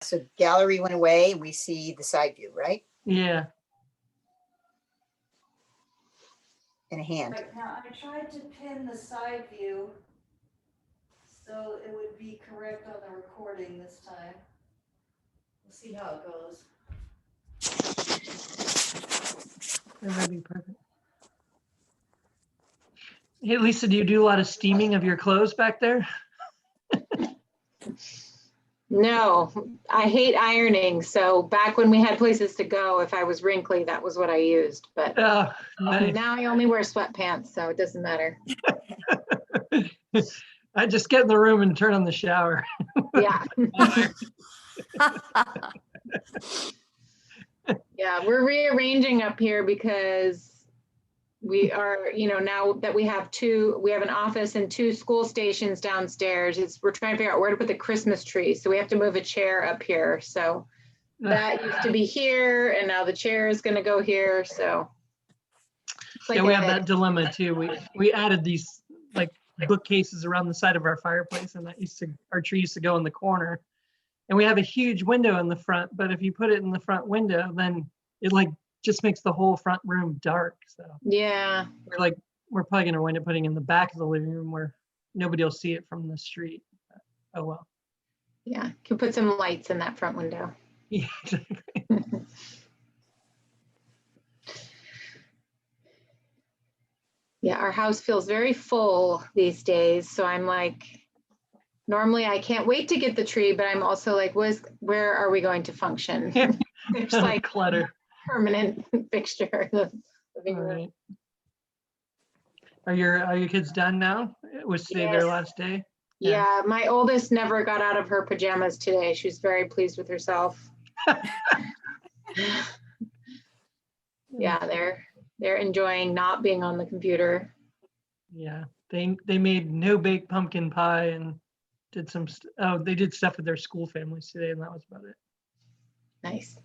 So gallery went away. We see the side view, right? Yeah. And a hand. Right now, I tried to pin the side view so it would be correct on the recording this time. We'll see how it goes. That'd be perfect. Hey, Lisa, do you do a lot of steaming of your clothes back there? No, I hate ironing. So back when we had places to go, if I was wrinkly, that was what I used. But Oh, nice. now I only wear sweatpants, so it doesn't matter. I just get in the room and turn on the shower. Yeah. Yeah, we're rearranging up here because we are, now that we have an office and 2 school stations downstairs, we're trying to figure out where to put the Christmas tree. So we have to move a chair up here. So that used to be here and now the chair is going to go here. So Yeah, we have that dilemma too. We added these like bookcases around the side of our fireplace, and our tree used to go in the corner. And we have a huge window in the front, but if you put it in the front window, then it just makes the whole front room dark. So yeah, we're probably gonna wind up putting it in the back of the living room where nobody will see it from the street. But, oh well. Yeah, can put some lights in that front window. Yeah, exactly. Yeah, our house feels very full these days. So I'm like, normally I can't wait to get the tree, but I'm also like, where are we going to function? It's like clutter. Permanent fixture of the living room. Right. Are your kids done now? Was today their last day? Yeah, my oldest never got out of her pajamas today. She was very pleased with herself. Yeah, they're enjoying not being on the computer. Yeah, they made no baked pumpkin pie and did they did stuff with their school families today, and that was about it. Nice.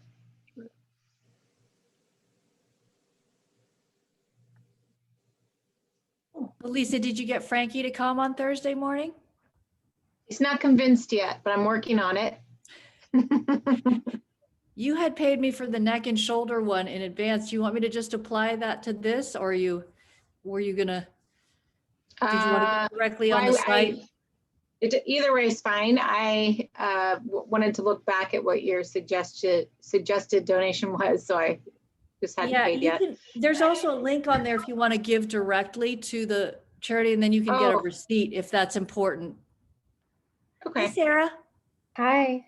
Well, Lisa, did you get Frankie to come on Thursday morning? He's not convinced yet, but I'm working on it. You had paid me for the neck and shoulder one in advance. Do you want me to just apply that to this, or were you gonna, did you want to go directly on the site? Either way is fine. I wanted to look back at what your suggested donation was, so I just hadn't paid yet. There's also a link on there if you want to give directly to the charity, and then you can get a receipt if that's important. Okay. Hey, Sarah. Hi.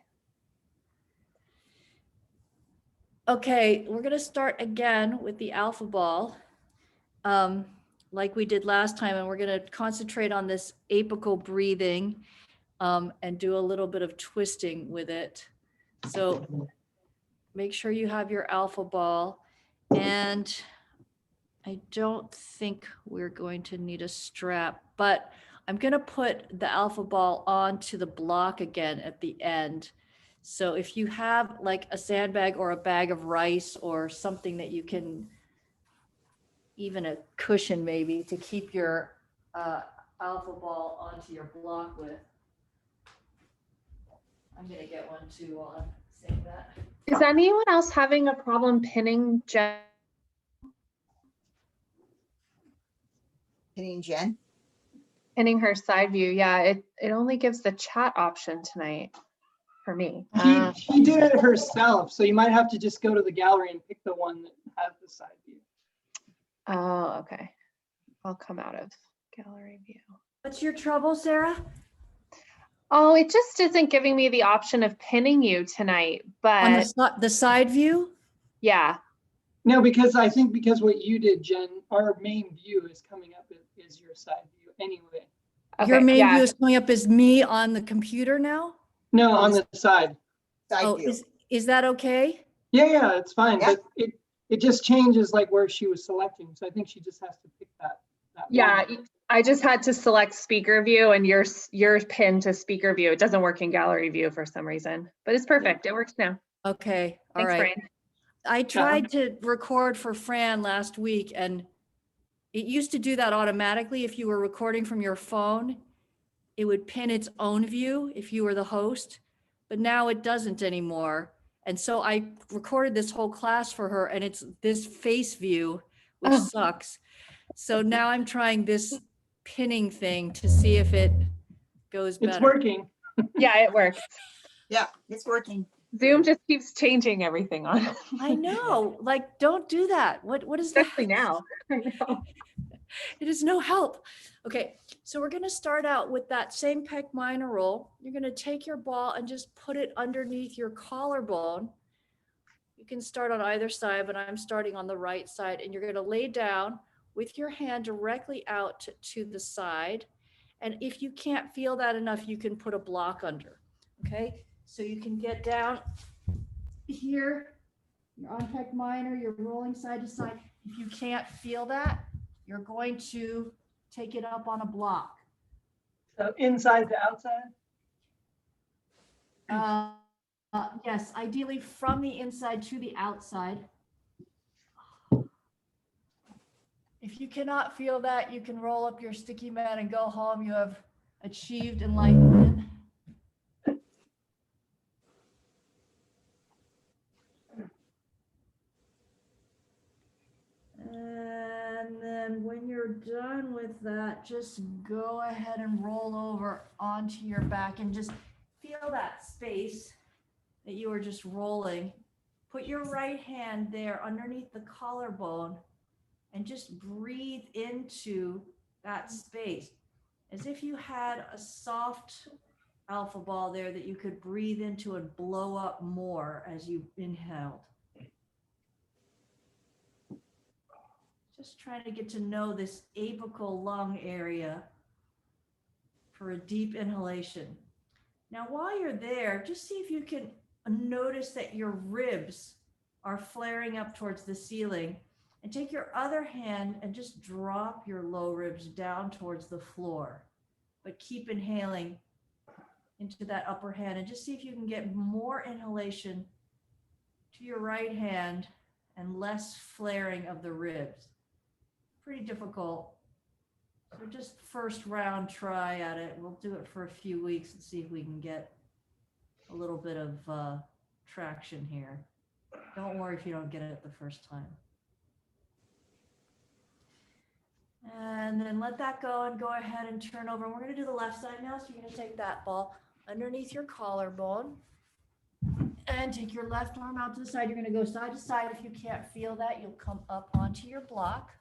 Okay, we're gonna start again with the alpha ball, like we did last time, and we're gonna concentrate on this apical breathing and do a little bit of twisting with it. So make sure you have your alpha ball, and I don't think we're going to need a strap, but I'm gonna put the alpha ball onto the block again at the end. So if you have like a sandbag or a bag of rice or something that you can, even a cushion maybe, to keep your alpha ball onto your block with. I'm gonna get one too while I'm saying that. Is anyone else having a problem pinning Jen? Pinning Jen? Pinning her side view? Yeah, it only gives the chat option tonight for me. She did it herself, so you might have to just go to the gallery and pick the one that has the side view. Oh, okay. I'll come out of gallery view. What's your trouble, Sarah? Oh, it just isn't giving me the option of pinning you tonight, but On the side view? yeah. No, because I think because what you did, Jen, our main view is coming up is your side view anyway. Okay, Your main yeah. view is coming up as me on the computer now? No, on the side. Side view. Is that okay? Yeah, it's fine. Yeah. But it just changes like where she was selecting. So I think she just has to pick that Yeah, one. I just had to select speaker view and you're pinned to speaker view. It doesn't work in gallery view for some reason, but it's perfect. It works now. Okay, all Thanks, right. Brian. I tried to record for Fran last week, and it used to do that automatically. If you were recording from your phone, it would pin its own view if you were the host. but now it doesn't anymore. And so I recorded this whole class for her, and it's this face view, which Oh. sucks. So now I'm trying this pinning thing to see if it goes better. It's working. Yeah, it works. Yeah, it's working. Zoom just keeps changing everything on us. I know, like, don't do that. What is that? Especially now. I know. It is no help. Okay, so we're going to start out with that same pec minor roll. You're going to take your ball and just put it underneath your collarbone. You can start on either side, but I'm starting on the right side, and you're going to lay down with your hand directly out to the side. And if you can't feel that enough, you can put a block under. Okay, so you can get down here. You're on pec minor, you're rolling side to side. If you can't feel that, you're going to take it up on a block. So inside to outside. Yes, ideally from the inside to the outside. If you cannot feel that, you can roll up your sticky man and go home. You have achieved enlightenment. And then when you're done with that, just go ahead and roll over onto your back and just feel that space that you were just rolling. Put your right hand there underneath the collarbone and just breathe into that space as if you had a soft alpha ball there that you could breathe into and blow up more as you inhaled. Just trying to get to know this apical lung area for a deep inhalation. Now, while you're there, just see if you can notice that your ribs are flaring up towards the ceiling, and take your other hand and just drop your low ribs down towards the floor, but keep inhaling into that upper hand, and just see if you can get more inhalation to your right hand and less flaring of the ribs. Pretty difficult. So just first round try at it. We'll do it for a few weeks and see if we can get a little bit of traction here. Don't worry if you don't get it the first time. And then let that go and go ahead and turn over. And we're going to do the left side now. So you're going to take that ball underneath your collarbone and take your left arm out to the side. You're going to go side to side. If you can't feel that, you'll come up onto your block.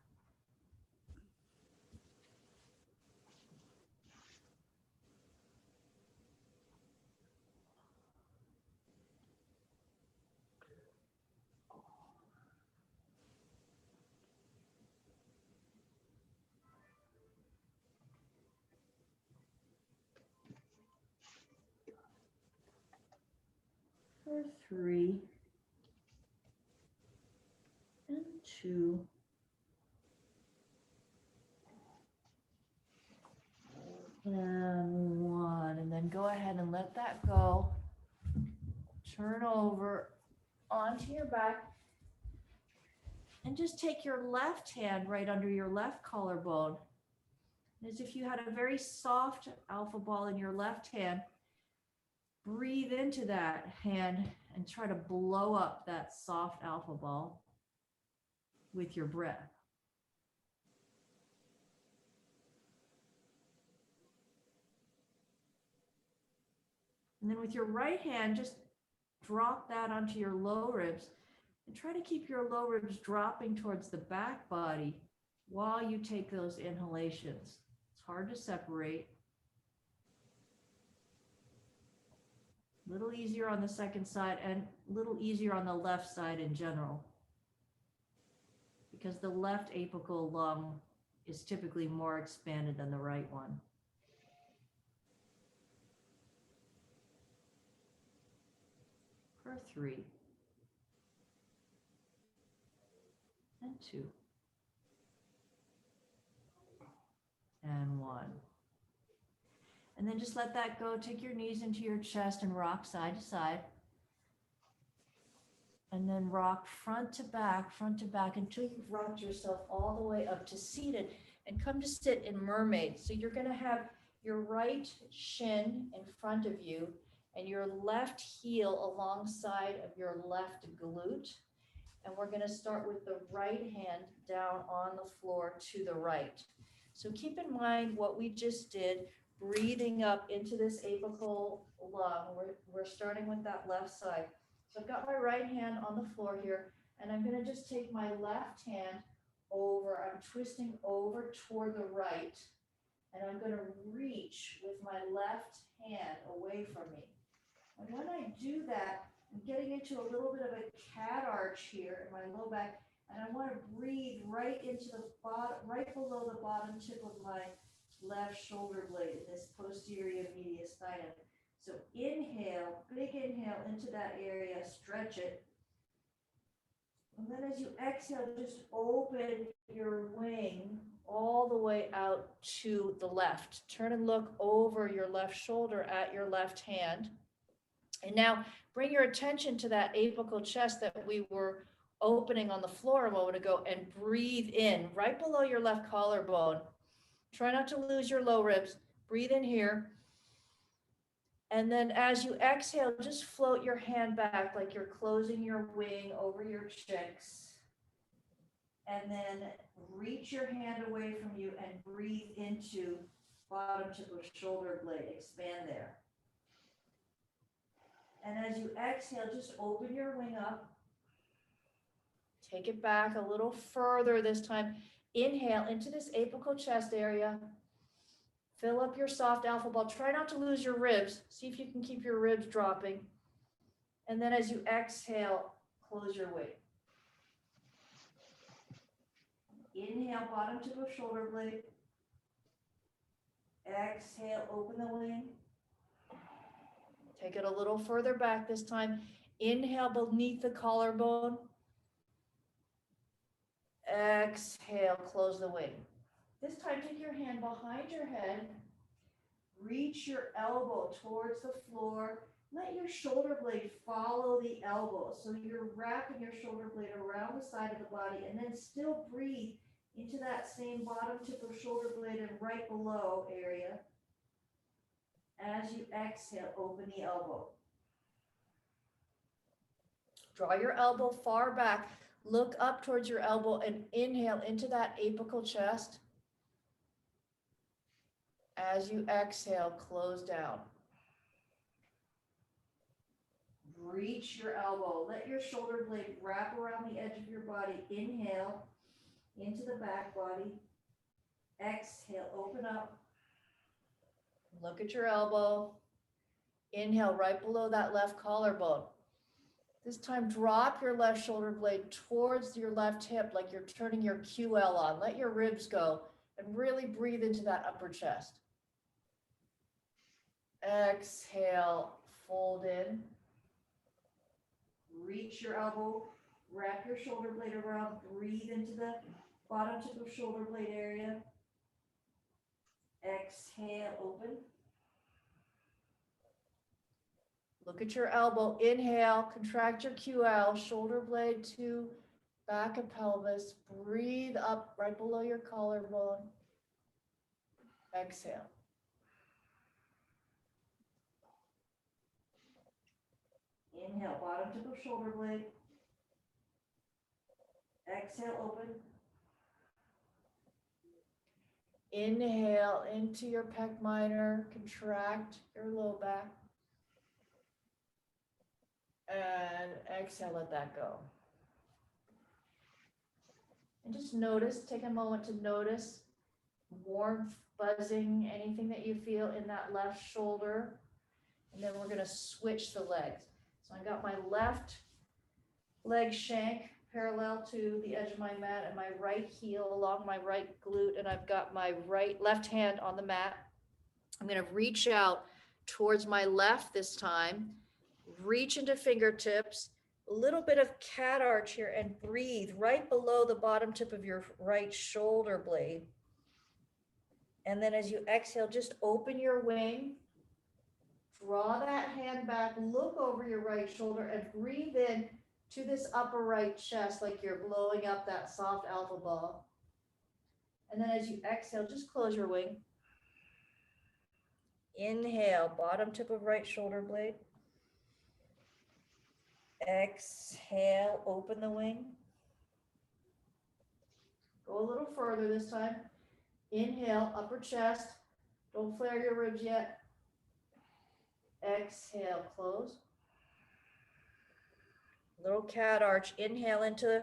For 3 and 2 and 1, and then go ahead and let that go. Turn over onto your back and just take your left hand right under your left collarbone, as if you had a very soft alpha ball in your left hand. Breathe into that hand and try to blow up that soft alpha ball with your breath. And then with your right hand, just drop that onto your low ribs and try to keep your low ribs dropping towards the back body while you take those inhalations. It's hard to separate. A little easier on the second side and a little easier on the left side in general, because the left apical lung is typically more expanded than the right one. For 3 and 2 and 1. And then just let that go. Take your knees into your chest and rock side to side. And then rock front to back until you've rocked yourself all the way up to seated, and come to sit in mermaid. So you're going to have your right shin in front of you and your left heel alongside of your left glute. And we're gonna start with the right hand down on the floor to the right. So keep in mind what we just did, breathing up into this apical lung. We're starting with that left side. So I've got my right hand on the floor here, and I'm gonna just take my left hand over, I'm twisting over toward the right, and I'm gonna reach with my left hand away from me. And when I do that, I'm getting into a little bit of a cat arch here in my low back, and I want to breathe right into the bottom, right below the bottom tip of my left shoulder blade, this posterior mediastinum. So inhale, big inhale into that area, stretch it. And then as you exhale, just open your wing all the way out to the left. Turn and look over your left shoulder at your left hand. And now bring your attention to that apical chest that we were opening on the floor a moment ago, and breathe in right below your left collarbone. Try not to lose your low ribs. Breathe in here. And then as you exhale, just float your hand back like you're closing your wing over your cheeks. And then reach your hand away from you and breathe into bottom tip of shoulder blade. Expand there. And as you exhale, just open your wing up. Take it back a little further this time. Inhale into this apical chest area. Fill up your soft alpha ball. Try not to lose your ribs. See if you can keep your ribs dropping. And then as you exhale, close your wing. Inhale, bottom tip of shoulder blade. Exhale, open the wing. Take it a little further back this time. Inhale beneath the collarbone. Exhale, close the wing. This time, take your hand behind your head. Reach your elbow towards the floor. Let your shoulder blade follow the elbow. So you're wrapping your shoulder blade around the side of the body, and then still breathe into that same bottom tip of shoulder blade and right below area. As you exhale, open the elbow. Draw your elbow far back. Look up towards your elbow and inhale into that apical chest. As you exhale, close down. Reach your elbow. Let your shoulder blade wrap around the edge of your body. Inhale into the back body. Exhale, open up. Look at your elbow. Inhale right below that left collarbone. This time, drop your left shoulder blade towards your left hip like you're turning your QL on. Let your ribs go and really breathe into that upper chest. Exhale, fold in. Reach your elbow, wrap your shoulder blade around, breathe into the bottom tip of shoulder blade area. Exhale, open. Look at your elbow. Inhale, contract your QL, shoulder blade to back of pelvis. Breathe up right below your collarbone. Exhale. Inhale, bottom tip of shoulder blade. Exhale, open. Inhale into your pec minor, contract your low back. And exhale, let that go. And just notice, take a moment to notice warmth, buzzing, anything that you feel in that left shoulder. And then we're going to switch the legs. So I got my left leg shank parallel to the edge of my mat and my right heel along my right glute. And I've got my left hand on the mat. I'm going to reach out towards my left this time. Reach into fingertips, a little bit of cat arch here, and breathe right below the bottom tip of your right shoulder blade. And then as you exhale, just open your wing, draw that hand back, look over your right shoulder, and breathe in to this upper right chest like you're blowing up that soft alpha ball. And then as you exhale, just close your wing. Inhale, bottom tip of right shoulder blade. Exhale, open the wing. Go a little further this time. Inhale, upper chest. Don't flare your ribs yet. Exhale, close. Little cat arch. Inhale into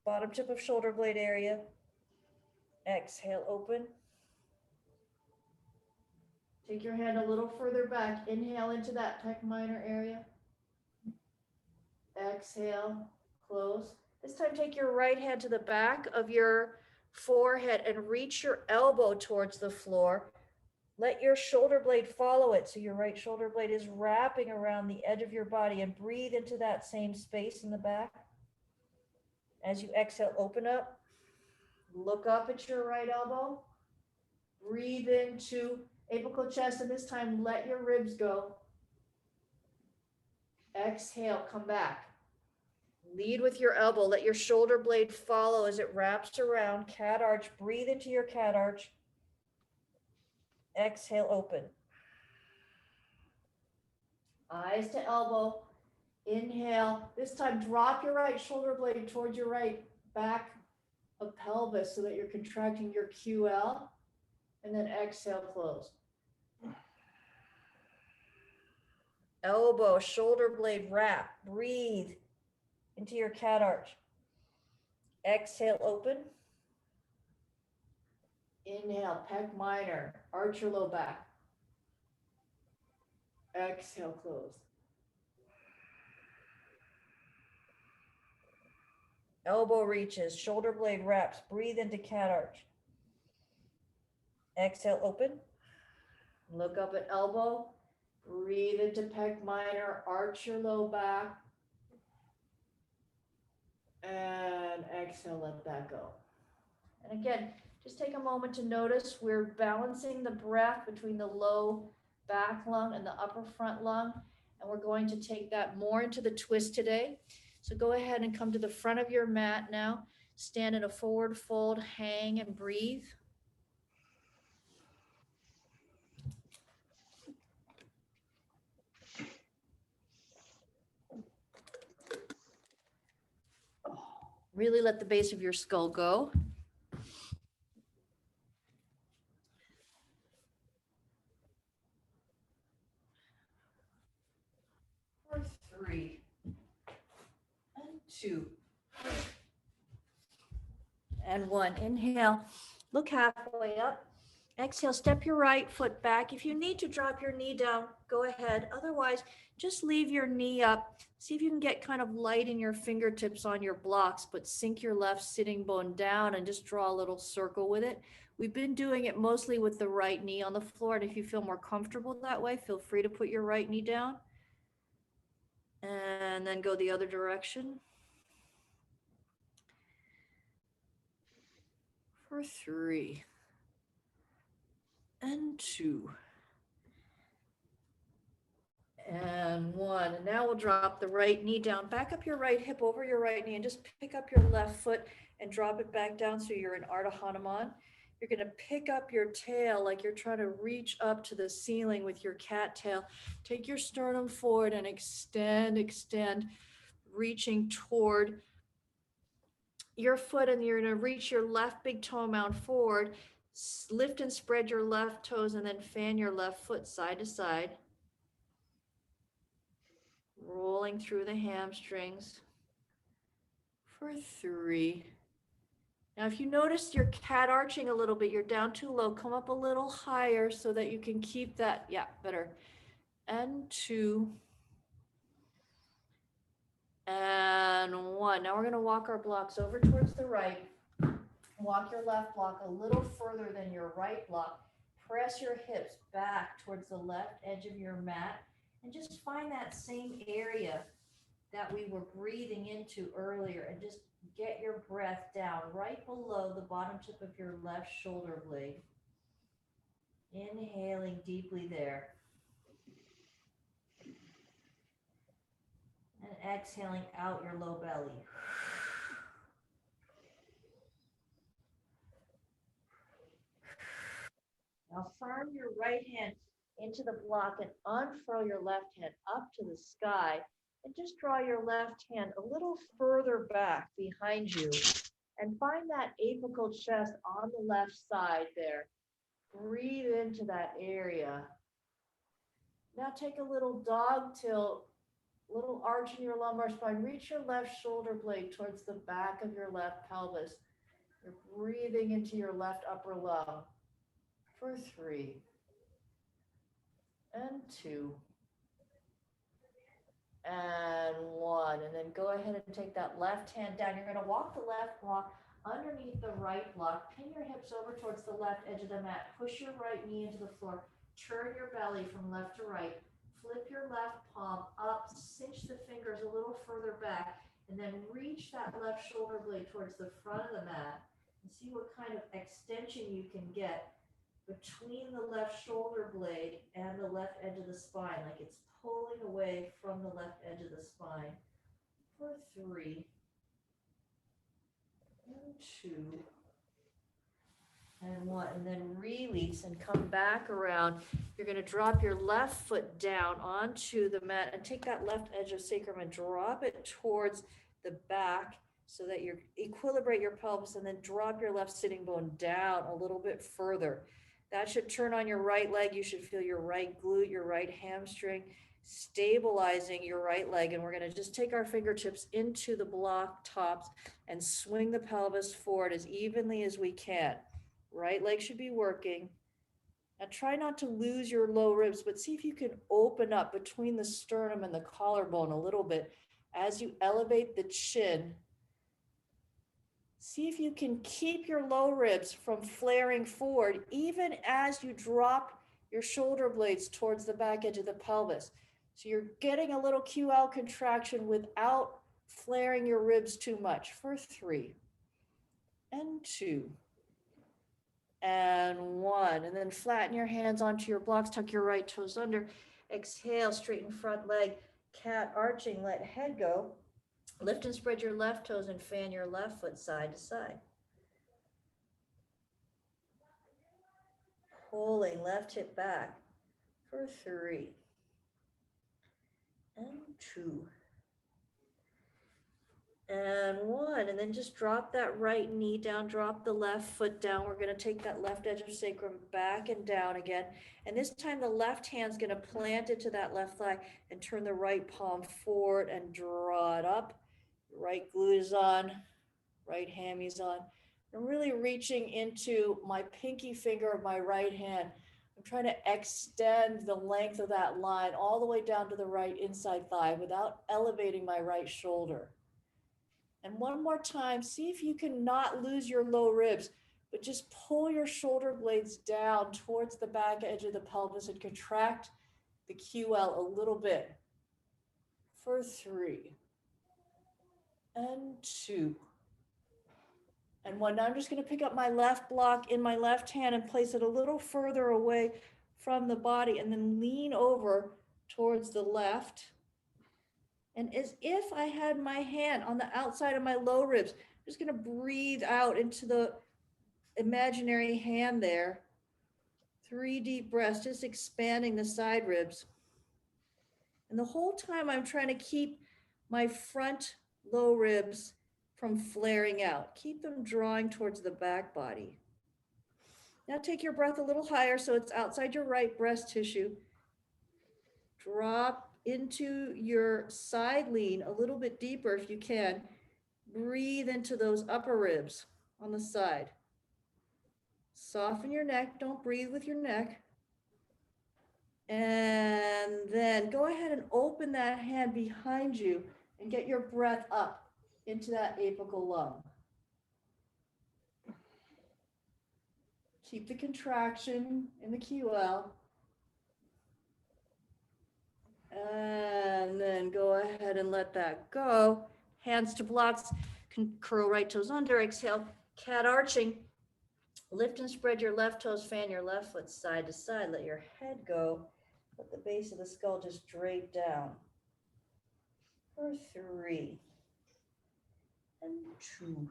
bottom tip of shoulder blade area. Exhale, open. Take your hand a little further back. Inhale into that pec minor area. Exhale, close. This time take your right hand to the back of your forehead and reach your elbow towards the floor. Let your shoulder blade follow it. So your right shoulder blade is wrapping around the edge of your body, and breathe into that same space in the back. As you exhale, open up. Look up at your right elbow. Breathe into apical chest, and this time let your ribs go. Exhale, come back. Lead with your elbow. Let your shoulder blade follow as it wraps around. Cat arch. Breathe into your cat arch. Exhale, open. Eyes to elbow. Inhale. This time, drop your right shoulder blade towards your right back of pelvis so that you're contracting your QL. And then exhale, close. Elbow, shoulder blade wrap. Breathe into your cat arch. Exhale, open. Inhale, pec minor, arch your low back. Exhale, close. Elbow reaches, shoulder blade wraps. Breathe into cat arch. Exhale, open. Look up at elbow. Breathe into pec minor, arch your low back. And exhale, let that go. And again, just take a moment to notice we're balancing the breath between the low back lung and the upper front lung. And we're going to take that more into the twist today. So go ahead and come to the front of your mat now. Stand in a forward fold, hang and breathe. Really let the base of your skull go. For 3 and 2 and 1. Inhale, look halfway up. Exhale, step your right foot back. If you need to drop your knee down, go ahead. Otherwise, just leave your knee up. See if you can get kind of light in your fingertips on your blocks, but sink your left sitting bone down and just draw a little circle with it. We've been doing it mostly with the right knee on the floor, and if you feel more comfortable that way, feel free to put your right knee down. And then go the other direction. For 3 and 2 and 1. And now we'll drop the right knee down. Back up your right hip over your right knee and just pick up your left foot and drop it back down so you're in Ardha Hanuman. You're going to pick up your tail like you're trying to reach up to the ceiling with your cat tail. Take your sternum forward and extend, reaching toward your foot, and you're going to reach your left big toe mound forward. Lift and spread your left toes and then fan your left foot side to side. Rolling through the hamstrings for 3. Now, if you notice your cat arching a little bit, you're down too low, come up a little higher so that you can keep that. Yeah, better. And 2 and 1. Now we're going to walk our blocks over towards the right. Walk your left block a little further than your right block. Press your hips back towards the left edge of your mat and just find that same area that we were breathing into earlier, and just get your breath down right below the bottom tip of your left shoulder blade. Inhaling deeply there. And exhaling out your low belly. Now firm your right hand into the block and unfurl your left hand up to the sky. And just draw your left hand a little further back behind you and find that apical chest on the left side there. Breathe into that area. Now take a little dog tilt, little arch in your lumbar spine. Reach your left shoulder blade towards the back of your left pelvis. You're breathing into your left upper lung for 3 and 2 and 1. And then go ahead and take that left hand down. You're going to walk the left block underneath the right block. Pin your hips over towards the left edge of the mat. Push your right knee into the floor. Turn your belly from left to right. Flip your left palm up. Cinch the fingers a little further back. And then reach that left shoulder blade towards the front of the mat. And see what kind of extension you can get between the left shoulder blade and the left edge of the spine, like it's pulling away from the left edge of the spine for 3 and 2 and 1. And then release and come back around. You're going to drop your left foot down onto the mat and take that left edge of sacrum and drop it towards the back so that you equilibrate your pelvis, and then drop your left sitting bone down a little bit further. That should turn on your right leg. You should feel your right glute, your right hamstring, stabilizing your right leg. And we're going to just take our fingertips into the block tops and swing the pelvis forward as evenly as we can. Right leg should be working. Now try not to lose your low ribs, but see if you can open up between the sternum and the collarbone a little bit as you elevate the chin. See if you can keep your low ribs from flaring forward, even as you drop your shoulder blades towards the back edge of the pelvis. So you're getting a little QL contraction without flaring your ribs too much for 3 and 2 and 1. And then flatten your hands onto your blocks, tuck your right toes under. Exhale, straighten front leg, cat arching, let head go. Lift and spread your left toes and fan your left foot side to side. Pulling left hip back for 3 and 2 and 1. And then just drop that right knee down, drop the left foot down. We're going to take that left edge of sacrum back and down again. And this time the left hand's going to plant it to that left thigh and turn the right palm forward and draw it up. Right glute is on, right hammy's on. I'm really reaching into my pinky finger of my right hand. I'm trying to extend the length of that line all the way down to the right inside thigh without elevating my right shoulder. And one more time, see if you can not lose your low ribs, but just pull your shoulder blades down towards the back edge of the pelvis and contract the QL a little bit for 3 and 2 and 1. Now I'm just going to pick up my left block in my left hand and place it a little further away from the body, and then lean over towards the left. And as if I had my hand on the outside of my low ribs, I'm just going to breathe out into the imaginary hand there. 3 deep breaths, just expanding the side ribs. And the whole time I'm trying to keep my front low ribs from flaring out. Keep them drawing towards the back body. Now take your breath a little higher so it's outside your right breast tissue. Drop into your side lean a little bit deeper if you can. Breathe into those upper ribs on the side. Soften your neck. Don't breathe with your neck. And then go ahead and open that hand behind you and get your breath up into that apical lung. Keep the contraction in the QL. And then go ahead and let that go. Hands to blocks, curl right toes under, exhale, cat arching. Lift and spread your left toes, fan your left foot side to side. Let your head go. Let the base of the skull just drape down. For 3 and 2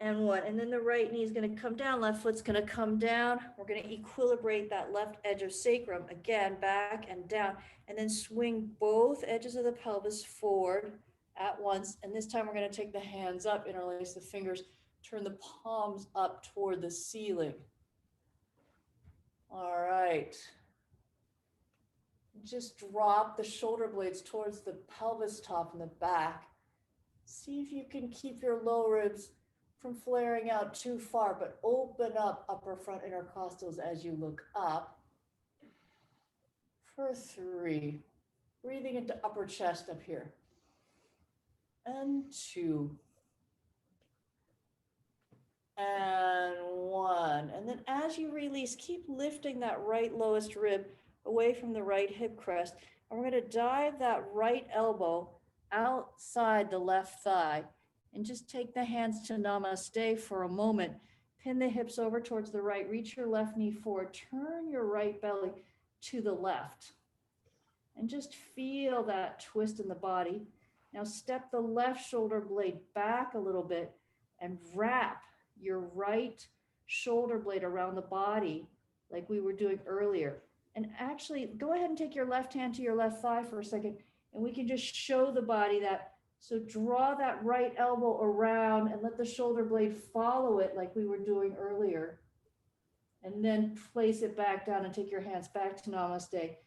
and 1. And then the right knee is going to come down, left foot's going to come down. We're going to equilibrate that left edge of sacrum, again, back and down, and then swing both edges of the pelvis forward at once. And this time we're going to take the hands up, interlace the fingers, turn the palms up toward the ceiling. All right. Just drop the shoulder blades towards the pelvis top and the back. See if you can keep your low ribs from flaring out too far, but open up upper front intercostals as you look up. For 3. Breathing into upper chest up here. And 2. And 1. And then as you release, keep lifting that right lowest rib away from the right hip crest. And we're going to dive that right elbow outside the left thigh and just take the hands to namaste for a moment. Pin the hips over towards the right, reach your left knee forward, turn your right belly to the left, and just feel that twist in the body. Now step the left shoulder blade back a little bit and wrap your right shoulder blade around the body like we were doing earlier. And actually, go ahead and take your left hand to your left thigh for a second, and we can just show the body that. So draw that right elbow around and let the shoulder blade follow it like we were doing earlier. And then place it back down and take your hands back to namaste, a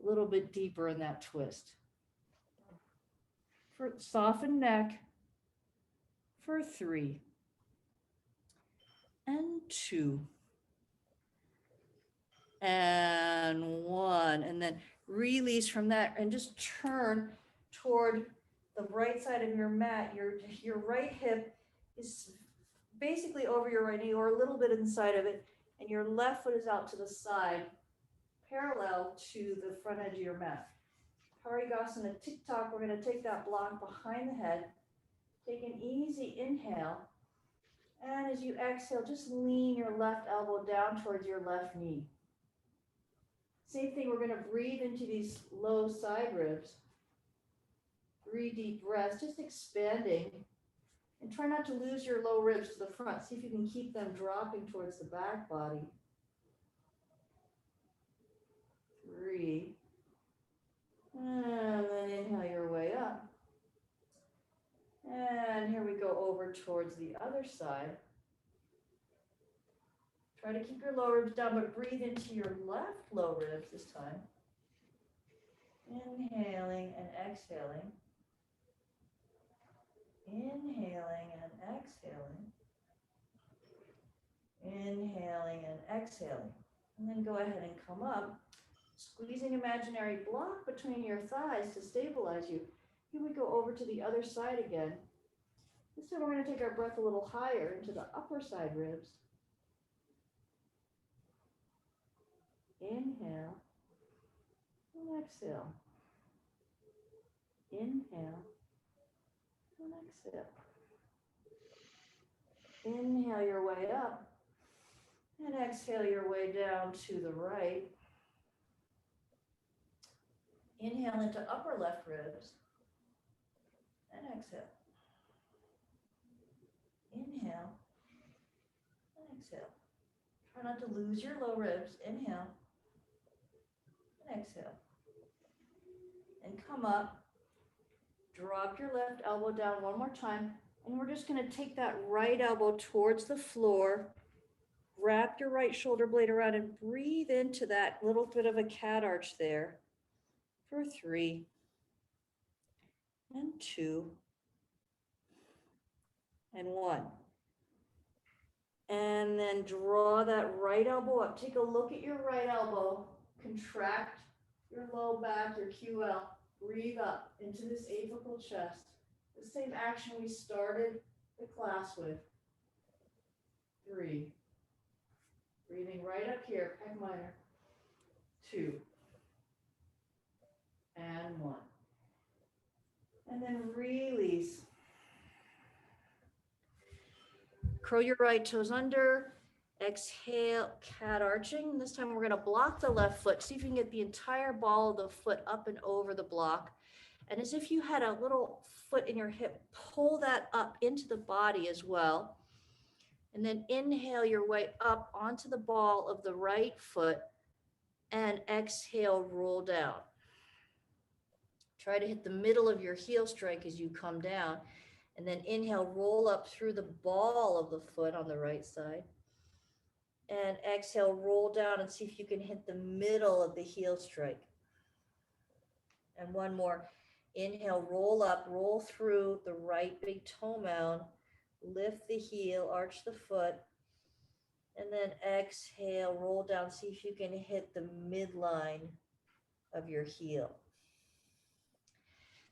little bit deeper in that twist. For soften neck, for 3. And 2. And 1. And then release from that and just turn toward the right side of your mat. Your right hip is basically over your right knee or a little bit inside of it, and your left foot is out to the side, parallel to the front edge of your mat. Parigasana tick-tock, we're going to take that block behind the head, take an easy inhale, and as you exhale, just lean your left elbow down towards your left knee. Same thing, we're going to breathe into these low side ribs. 3 deep breaths, just expanding. And try not to lose your low ribs to the front. See if you can keep them dropping towards the back body. 3. And then inhale your way up. And here we go over towards the other side. Try to keep your low ribs down, but breathe into your left low ribs this time. Inhaling and exhaling. Inhaling and exhaling. Inhaling and exhaling. And then go ahead and come up, squeezing imaginary block between your thighs to stabilize you. Here we go over to the other side again. This time we're going to take our breath a little higher into the upper side ribs. Inhale and exhale. Inhale and exhale. Inhale your way up and exhale your way down to the right. Inhale into upper left ribs and exhale. Inhale and exhale. Try not to lose your low ribs. Inhale and exhale. And come up. Drop your left elbow down one more time. And we're just going to take that right elbow towards the floor. Wrap your right shoulder blade around and breathe into that little bit of a cat arch there. For 3 and 2 and 1. And then draw that right elbow up. Take a look at your right elbow. Contract your low back, your QL. Breathe up into this apical chest. The same action we started the class with. 3. Breathing right up here, pec minor. 2. And 1. And then release. Curl your right toes under. Exhale, cat arching. This time we're going to block the left foot. See if you can get the entire ball of the foot up and over the block. And as if you had a little foot in your hip, pull that up into the body as well. And then inhale your way up onto the ball of the right foot and exhale, roll down. Try to hit the middle of your heel strike as you come down. And then inhale, roll up through the ball of the foot on the right side. And exhale, roll down and see if you can hit the middle of the heel strike. And one more. Inhale, roll up, roll through the right big toe mound, lift the heel, arch the foot, and then exhale, roll down, see if you can hit the midline of your heel.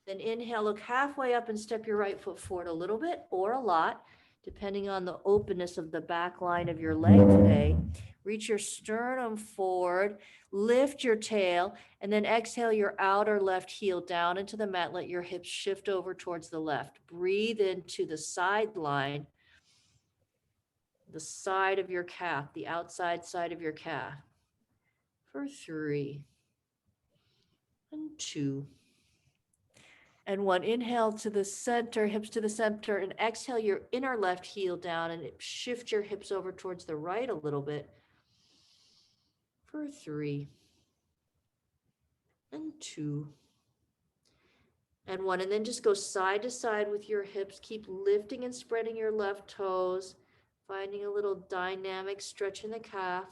Then inhale, look halfway up and step your right foot forward a little bit or a lot, depending on the openness of the back line of your leg today. Reach your sternum forward, lift your tail, and then exhale your outer left heel down into the mat. Let your hips shift over towards the left. Breathe into the sideline, the side of your calf, the outside side of your calf. For 3 and 2 and 1. Inhale to the center, hips to the center, and exhale your inner left heel down and shift your hips over towards the right a little bit. For 3 and 2 and 1. And then just go side to side with your hips. Keep lifting and spreading your left toes, finding a little dynamic stretch in the calf.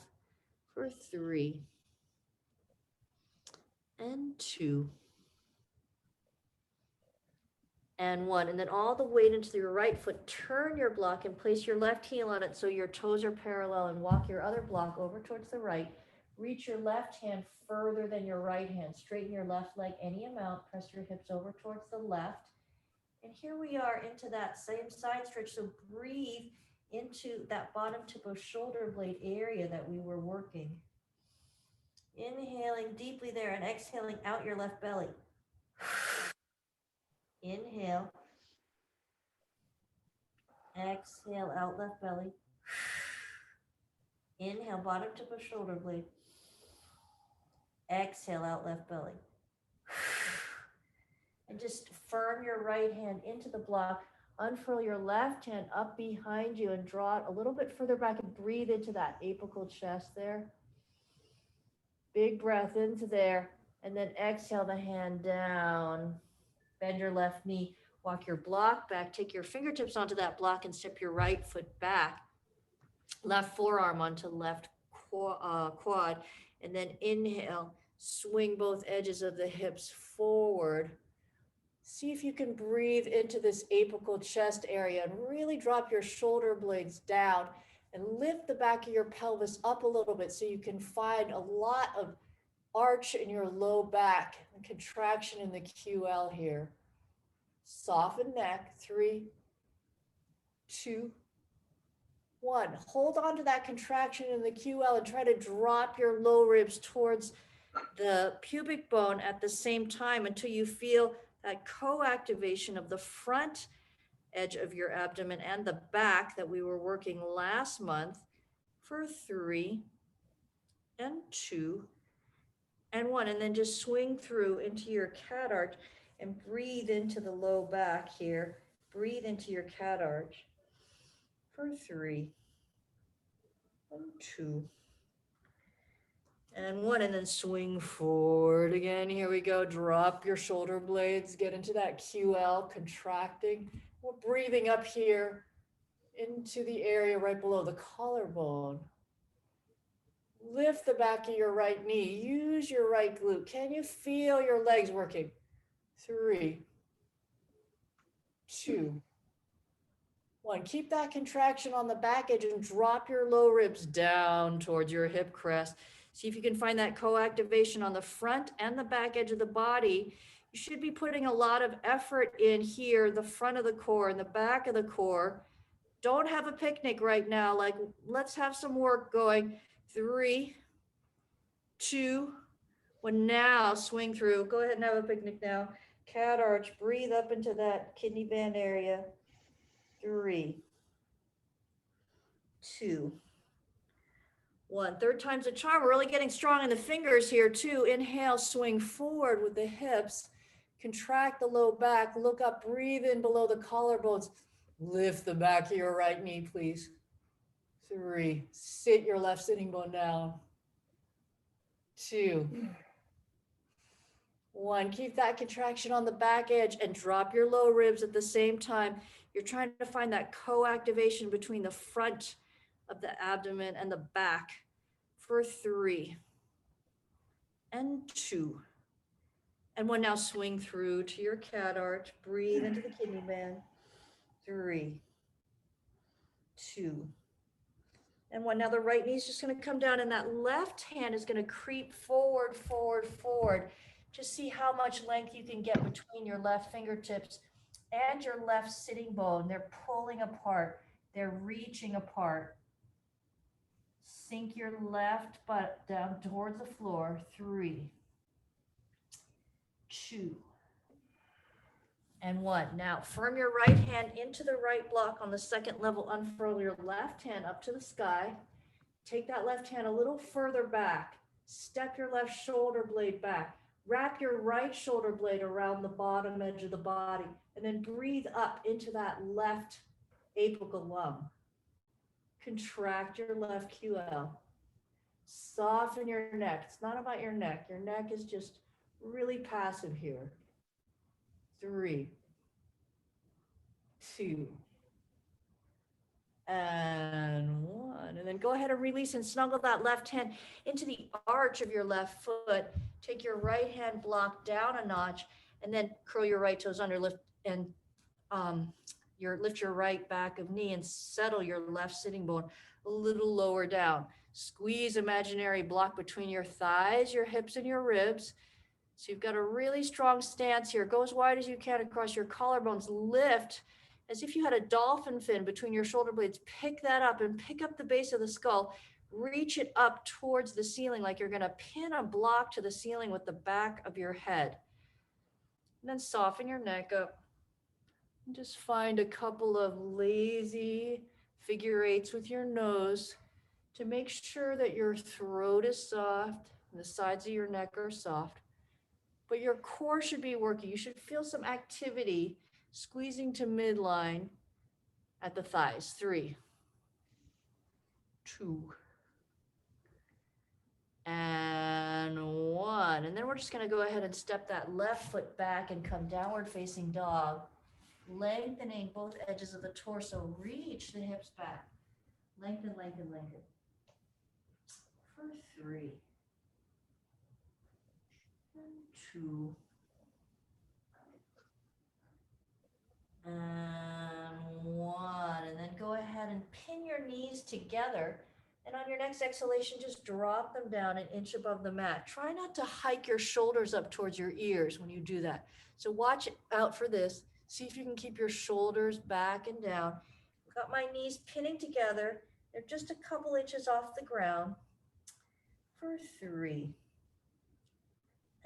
For 3 and 2 and 1. And then all the weight into your right foot. Turn your block and place your left heel on it so your toes are parallel, and walk your other block over towards the right. Reach your left hand further than your right hand. Straighten your left leg any amount. Press your hips over towards the left. And here we are into that same side stretch. So breathe into that bottom tip of shoulder blade area that we were working. Inhaling deeply there and exhaling out your left belly. Inhale. Exhale out left belly. Inhale, bottom tip of shoulder blade. Exhale out left belly. And just firm your right hand into the block. Unfurl your left hand up behind you and draw it a little bit further back and breathe into that apical chest there. Big breath into there. And then exhale the hand down. Bend your left knee. Walk your block back. Take your fingertips onto that block and step your right foot back. Left forearm onto left quad. And then inhale. Swing both edges of the hips forward. See if you can breathe into this apical chest area and really drop your shoulder blades down and lift the back of your pelvis up a little bit so you can find a lot of arch in your low back and contraction in the QL here. Soften neck. 3, 2, 1. Hold on to that contraction in the QL and try to drop your low ribs towards the pubic bone at the same time until you feel that co-activation of the front edge of your abdomen and the back that we were working last month. For 3 and 2 and 1. And then just swing through into your cat arch and breathe into the low back here. Breathe into your cat arch. For 3 and 2 and 1. And then swing forward again. Here we go. Drop your shoulder blades. Get into that QL, contracting. We're breathing up here into the area right below the collarbone. Lift the back of your right knee. Use your right glute. Can you feel your legs working? 3, 2, 1. Keep that contraction on the back edge and drop your low ribs down towards your hip crest. See if you can find that co-activation on the front and the back edge of the body. You should be putting a lot of effort in here, the front of the core and the back of the core. Don't have a picnic right now. Like, let's have some work going. 3, 2, 1. Now swing through. Go ahead and have a picnic now. Cat arch. Breathe up into that kidney band area. 3, 2, 1. Third time's a charm. We're really getting strong in the fingers here too. Inhale, swing forward with the hips. Contract the low back. Look up, breathe in below the collarbones. Lift the back of your right knee, please. 3. Sit your left sitting bone down. 2. 1. Keep that contraction on the back edge and drop your low ribs at the same time. You're trying to find that co-activation between the front of the abdomen and the back for 3 and 2. And 1. Now swing through to your cat arch. Breathe into the kidney band. 3, 2. And 1. Now the right knee is just going to come down and that left hand is going to creep forward, forward, forward. Just see how much length you can get between your left fingertips and your left sitting bone. They're pulling apart. They're reaching apart. Sink your left butt down towards the floor. 3, 2, and 1. Now firm your right hand into the right block on the second level. Unfurl your left hand up to the sky. Take that left hand a little further back. Step your left shoulder blade back. Wrap your right shoulder blade around the bottom edge of the body, and then breathe up into that left apical lung. Contract your left QL. Soften your neck. It's not about your neck. Your neck is just really passive here. 3, 2, and 1. And then go ahead and release and snuggle that left hand into the arch of your left foot. Take your right hand block down a notch and then curl your right toes under, lift and lift your right back of knee and settle your left sitting bone a little lower down. Squeeze imaginary block between your thighs, your hips, and your ribs. So you've got a really strong stance here. Go as wide as you can across your collarbones. Lift as if you had a dolphin fin between your shoulder blades. Pick that up and pick up the base of the skull. Reach it up towards the ceiling like you're going to pin a block to the ceiling with the back of your head. And then soften your neck up. And just find a couple of lazy figure eights with your nose to make sure that your throat is soft and the sides of your neck are soft. But your core should be working. You should feel some activity squeezing to midline at the thighs. 3, 2, and 1. And then we're just going to go ahead and step that left foot back and come downward facing dog, lengthening both edges of the torso. Reach the hips back. Lengthen, lengthen, lengthen. For 3, and 2, and 1. And then go ahead and pin your knees together. And on your next exhalation, just drop them down an inch above the mat. Try not to hike your shoulders up towards your ears when you do that. So watch out for this. See if you can keep your shoulders back and down. I've got my knees pinning together. They're just a couple inches off the ground. For 3,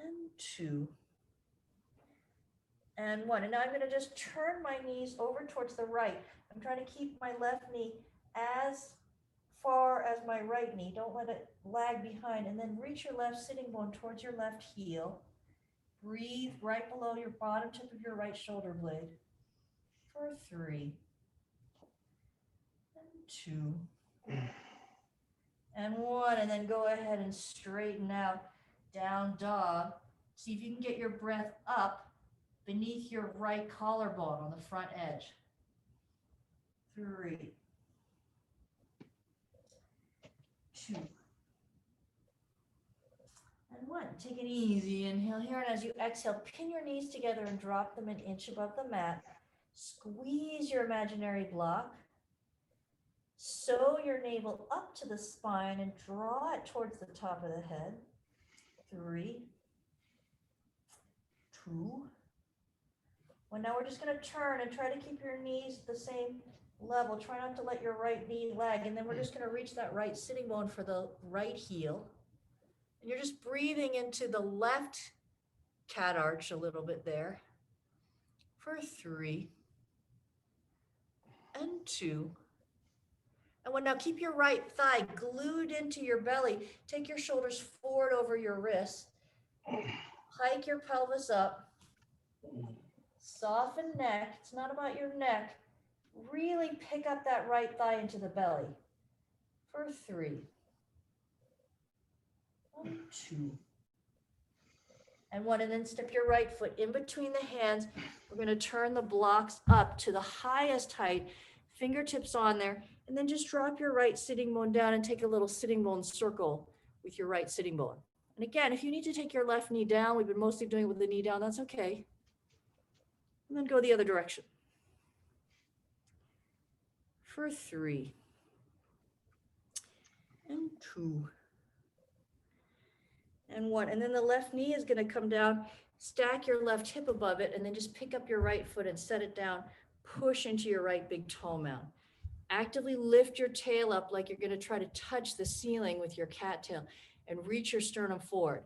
and 2, and 1. And now I'm going to just turn my knees over towards the right. I'm trying to keep my left knee as far as my right knee. Don't let it lag behind. And then reach your left sitting bone towards your left heel. Breathe right below your bottom tip of your right shoulder blade. For 3, and 2, and 1. And then go ahead and straighten out, down dog. See if you can get your breath up beneath your right collarbone on the front edge. 3, 2, and 1. Take it easy. Inhale here, and as you exhale, pin your knees together and drop them an inch above the mat. Squeeze your imaginary block. Sew your navel up to the spine and draw it towards the top of the head. 3, 2. Well, now we're just going to turn and try to keep your knees the same level. Try not to let your right knee lag. And then we're just going to reach that right sitting bone for the right heel. And you're just breathing into the left cat arch a little bit there. For 3, and 2. And when now keep your right thigh glued into your belly. Take your shoulders forward over your wrists. Hike your pelvis up. Soften neck. It's not about your neck. Really pick up that right thigh into the belly. for 3, and 2, and 1, and then step your right foot in between the hands. We're going to turn the blocks up to the highest height, fingertips on there, and then just drop your right sitting bone down and take a little sitting bone circle with your right sitting bone. And again, if you need to take your left knee down, we've been mostly doing it with the knee down, that's okay. And then go the other direction. For 3, and 2, and 1. And then the left knee is going to come down, stack your left hip above it, and then just pick up your right foot and set it down. Push into your right big toe mound. Actively lift your tail up like you're going to try to touch the ceiling with your cattail and reach your sternum forward.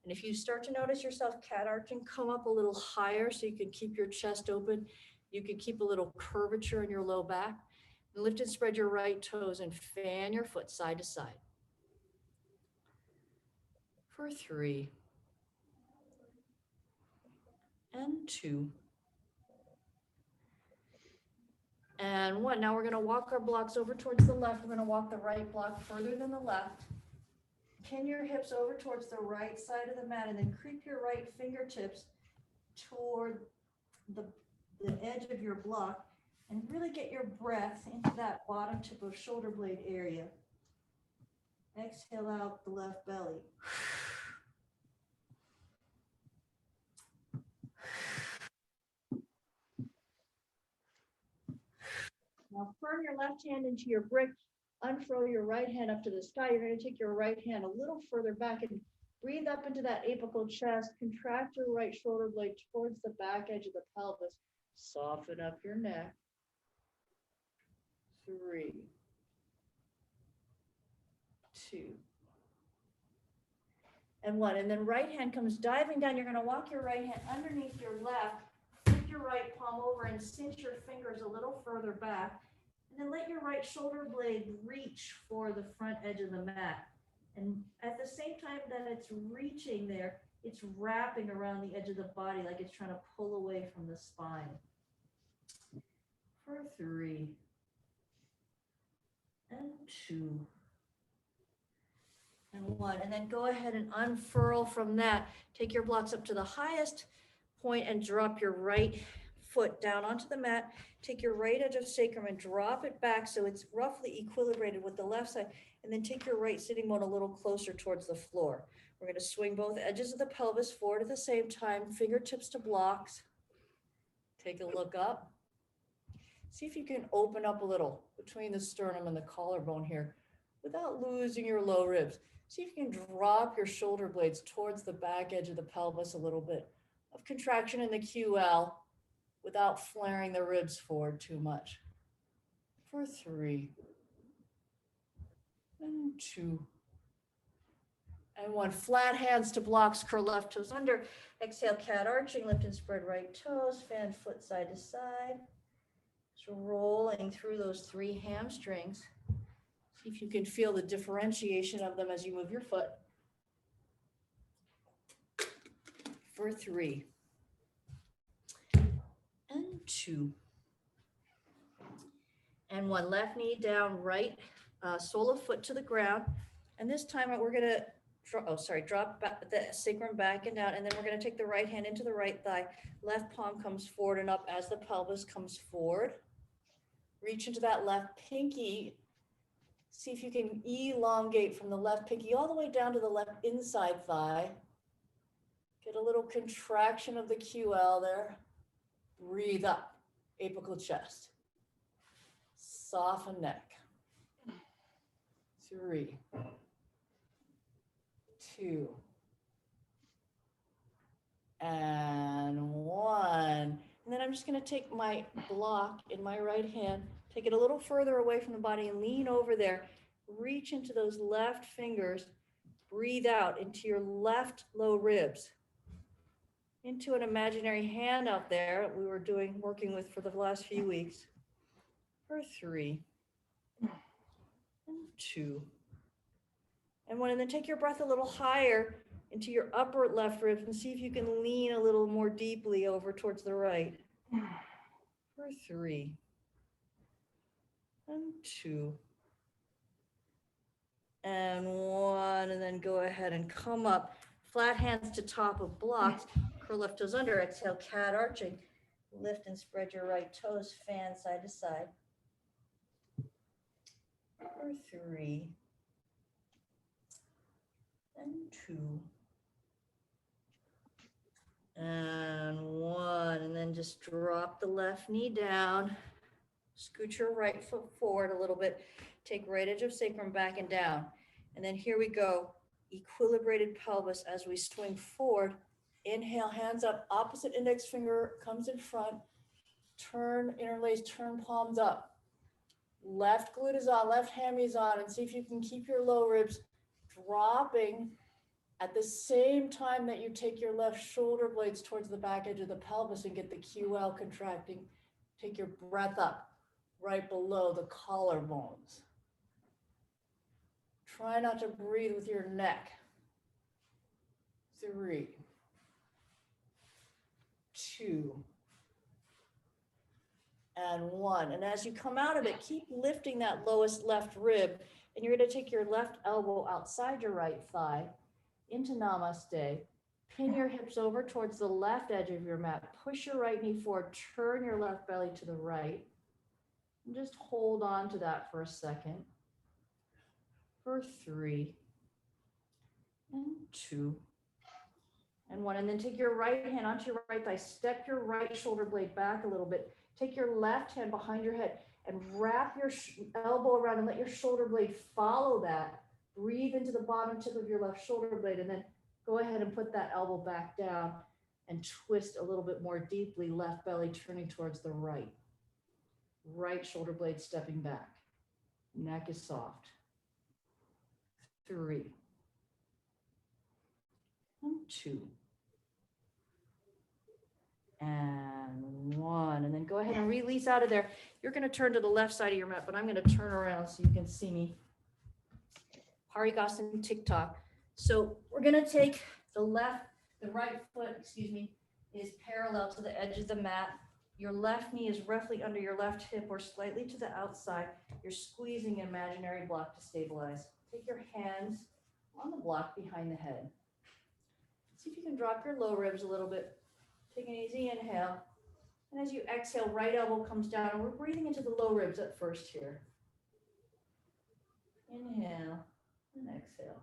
And if you start to notice yourself cat arching, come up a little higher so you can keep your chest open. You can keep a little curvature in your low back. And lift and spread your right toes and fan your foot side to side. For 3, and 2, and 1. Now we're going to walk our blocks over towards the left. We're going to walk the right block further than the left. Pin your hips over towards the right side of the mat and then creep your right fingertips toward the edge of your block and really get your breath into that bottom tip of shoulder blade area. Exhale out the left belly. Now firm your left hand into your brick, unfurl your right hand up to the sky. You're going to take your right hand a little further back and breathe up into that apical chest. Contract your right shoulder blade towards the back edge of the pelvis. Soften up your neck. 3, 2, and 1. And then right hand comes diving down. You're going to walk your right hand underneath your left. Flip your right palm over and cinch your fingers a little further back. And then let your right shoulder blade reach for the front edge of the mat. And at the same time that it's reaching there, it's wrapping around the edge of the body like it's trying to pull away from the spine. For 3, and 2, and 1. And then go ahead and unfurl from that. Take your blocks up to the highest point and drop your right foot down onto the mat. Take your right edge of sacrum and drop it back so it's roughly equilibrated with the left side. And then take your right sitting bone a little closer towards the floor. We're going to swing both edges of the pelvis forward at the same time, fingertips to blocks. Take a look up. See if you can open up a little between the sternum and the collarbone here without losing your low ribs. See if you can drop your shoulder blades towards the back edge of the pelvis, a little bit of contraction in the QL without flaring the ribs forward too much. For 3, and 2, and 1. Flat hands to blocks, curl left toes under. Exhale, cat arching, lift and spread right toes, fan foot side to side. So rolling through those 3 hamstrings. See if you can feel the differentiation of them as you move your foot. For 3, and 2, and 1. Left knee down, right sole of foot to the ground. And this time we're going to drop back the sacrum back and down. And then we're going to take the right hand into the right thigh. Left palm comes forward and up as the pelvis comes forward. Reach into that left pinky. See if you can elongate from the left pinky all the way down to the left inside thigh. Get a little contraction of the QL there. Breathe up, apical chest. Soften neck. 3, 2, and 1. And then I'm just going to take my block in my right hand, take it a little further away from the body and lean over there. Reach into those left fingers. Breathe out into your left low ribs. Into an imaginary hand out there we were working with for the last few weeks. For 3, and 2, and 1. And then take your breath a little higher into your upper left ribs and see if you can lean a little more deeply over towards the right. For 3, and 2, and 1, and then go ahead and come up. Flat hands to top of blocks. Curl left toes under. Exhale, cat arching. Lift and spread your right toes, fan side to side. For 3, and 2, and 1, and then just drop the left knee down. Scoot your right foot forward a little bit. Take right edge of sacrum back and down. And then here we go. Equilibrated pelvis as we swing forward. Inhale, hands up, opposite index finger comes in front. Turn, interlace, turn palms up. Left glute is on, left hammy is on, and see if you can keep your low ribs dropping at the same time that you take your left shoulder blades towards the back edge of the pelvis and get the QL contracting. Take your breath up right below the collarbones. Try not to breathe with your neck. 3, 2, and 1. And as you come out of it, keep lifting that lowest left rib. And you're going to take your left elbow outside your right thigh into namaste. Pin your hips over towards the left edge of your mat. Push your right knee forward. Turn your left belly to the right. And just hold on to that for a second. For 3, and 2, and 1. And then take your right hand onto your right thigh. Step your right shoulder blade back a little bit. Take your left hand behind your head and wrap your elbow around and let your shoulder blade follow that. Breathe into the bottom tip of your left shoulder blade, and then go ahead and put that elbow back down and twist a little bit more deeply, left belly turning towards the right. Right shoulder blade stepping back. Neck is soft. 3, and 2, and 1. And then go ahead and release out of there. You're going to turn to the left side of your mat, but I'm going to turn around so you can see me. Parigasana TikTok. So we're going to take the right foot, is parallel to the edge of the mat. Your left knee is roughly under your left hip or slightly to the outside. You're squeezing an imaginary block to stabilize. Take your hands on the block behind the head. See if you can drop your low ribs a little bit. Take an easy inhale. And as you exhale, right elbow comes down, and we're breathing into the low ribs at first here. Inhale and exhale.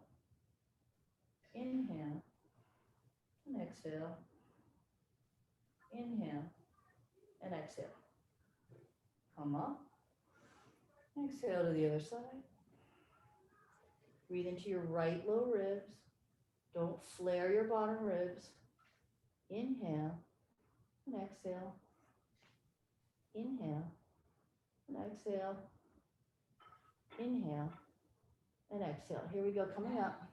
Inhale and exhale. Inhale and exhale. Come up. Exhale to the other side. Breathe into your right low ribs. Don't flare your bottom ribs. Inhale and exhale. Inhale and exhale. Inhale and exhale. Here we go, coming up.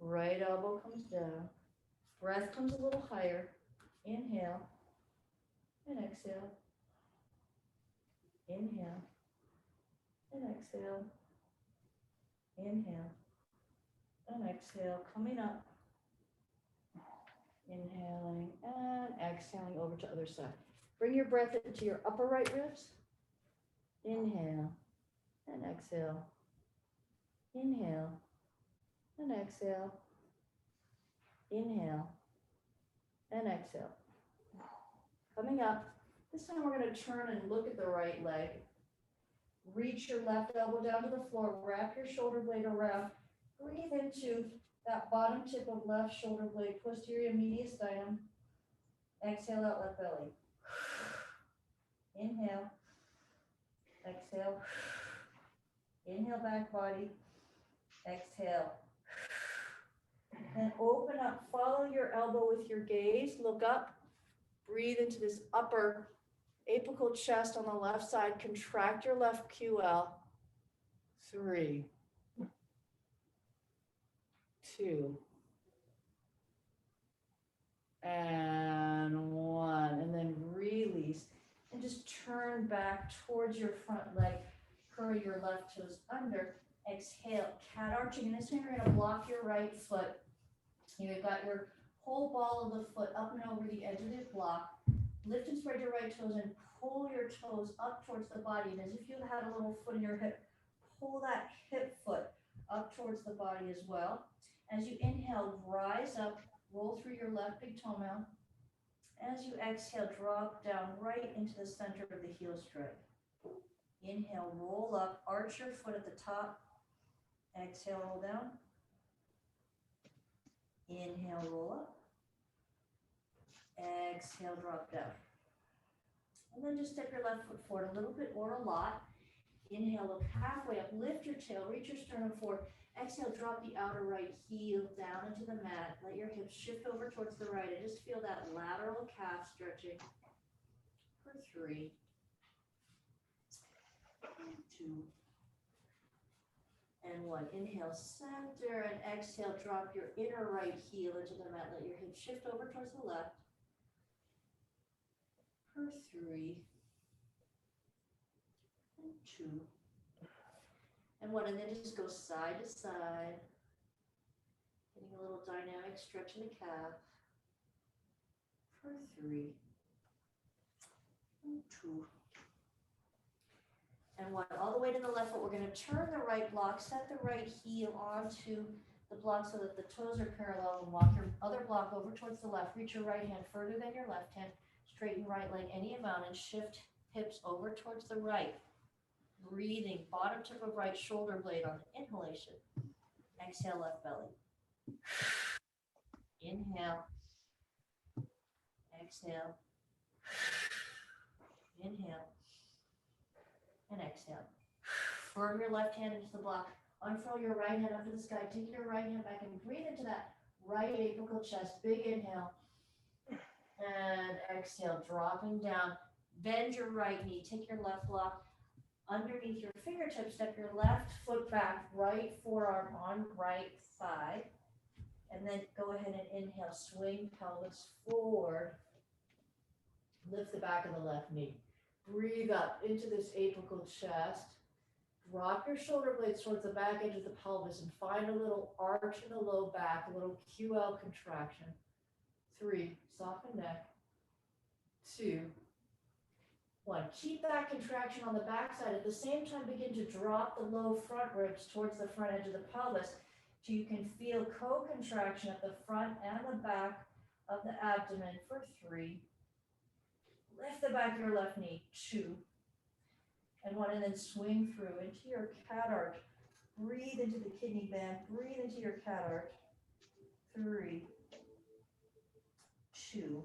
Right elbow comes down. Breath comes a little higher. Inhale and exhale. Inhale and exhale. Inhale and exhale, coming up. Inhaling and exhaling over to other side. Bring your breath into your upper right ribs. Inhale and exhale. Inhale and exhale. Inhale and exhale. Coming up. This time we're going to turn and look at the right leg. Reach your left elbow down to the floor. Wrap your shoulder blade around. Breathe into that bottom tip of left shoulder blade, posterior mediastinum. Exhale out left belly. Inhale. Exhale. Inhale back body. Exhale. And open up. Follow your elbow with your gaze. Look up. Breathe into this upper apical chest on the left side. Contract your left QL. 3, 2, and 1. And then release. And just turn back towards your front leg. Curl your left toes under. Exhale, cat arching. And this time you're going to block your right foot. You've got your whole ball of the foot up and over the edge of the block. Lift and spread your right toes and pull your toes up towards the body. And as if you had a little foot in your hip, pull that hip foot up towards the body as well. As you inhale, rise up, roll through your left big toenail. As you exhale, drop down right into the center of the heel strike. Inhale, roll up, arch your foot at the top. Exhale, roll down. Inhale, roll up. Exhale, drop down. And then just step your left foot forward a little bit or a lot. Inhale, look halfway up, lift your tail, reach your sternum forward. Exhale, drop the outer right heel down into the mat. Let your hips shift over towards the right and just feel that lateral calf stretching for 3, 2, and 1. Inhale, center, and exhale, drop your inner right heel into the mat. Let your hips shift over towards the left for 3, and 2, and 1. And then just go side to side, getting a little dynamic stretch in the calf for 3, and 2, and 1. All the way to the left foot. We're going to turn the right block, set the right heel onto the block so that the toes are parallel, and walk your other block over towards the left. Reach your right hand further than your left hand. Straighten right leg any amount and shift hips over towards the right. Breathing, bottom tip of right shoulder blade on the inhalation. Exhale, left belly. Inhale. Exhale. Inhale. And exhale. Firm your left hand into the block. Unfurl your right hand up to the sky. Take your right hand back and breathe into that right apical chest. Big inhale. And exhale, dropping down. Bend your right knee. Take your left block underneath your fingertips. Step your left foot back, right forearm on right thigh. And then go ahead and inhale. Swing pelvis forward. Lift the back of the left knee. Breathe up into this apical chest. Drop your shoulder blades towards the back edge of the pelvis and find a little arch in the low back, a little QL contraction. 3, soften neck. 2, 1. Keep that contraction on the backside. At the same time, begin to drop the low front ribs towards the front edge of the pelvis so you can feel co-contraction at the front and the back of the abdomen for 3. Lift the back of your left knee. 2, and 1, and then swing through into your cat arch. Breathe into the kidney band. Breathe into your cat arch. 3, 2,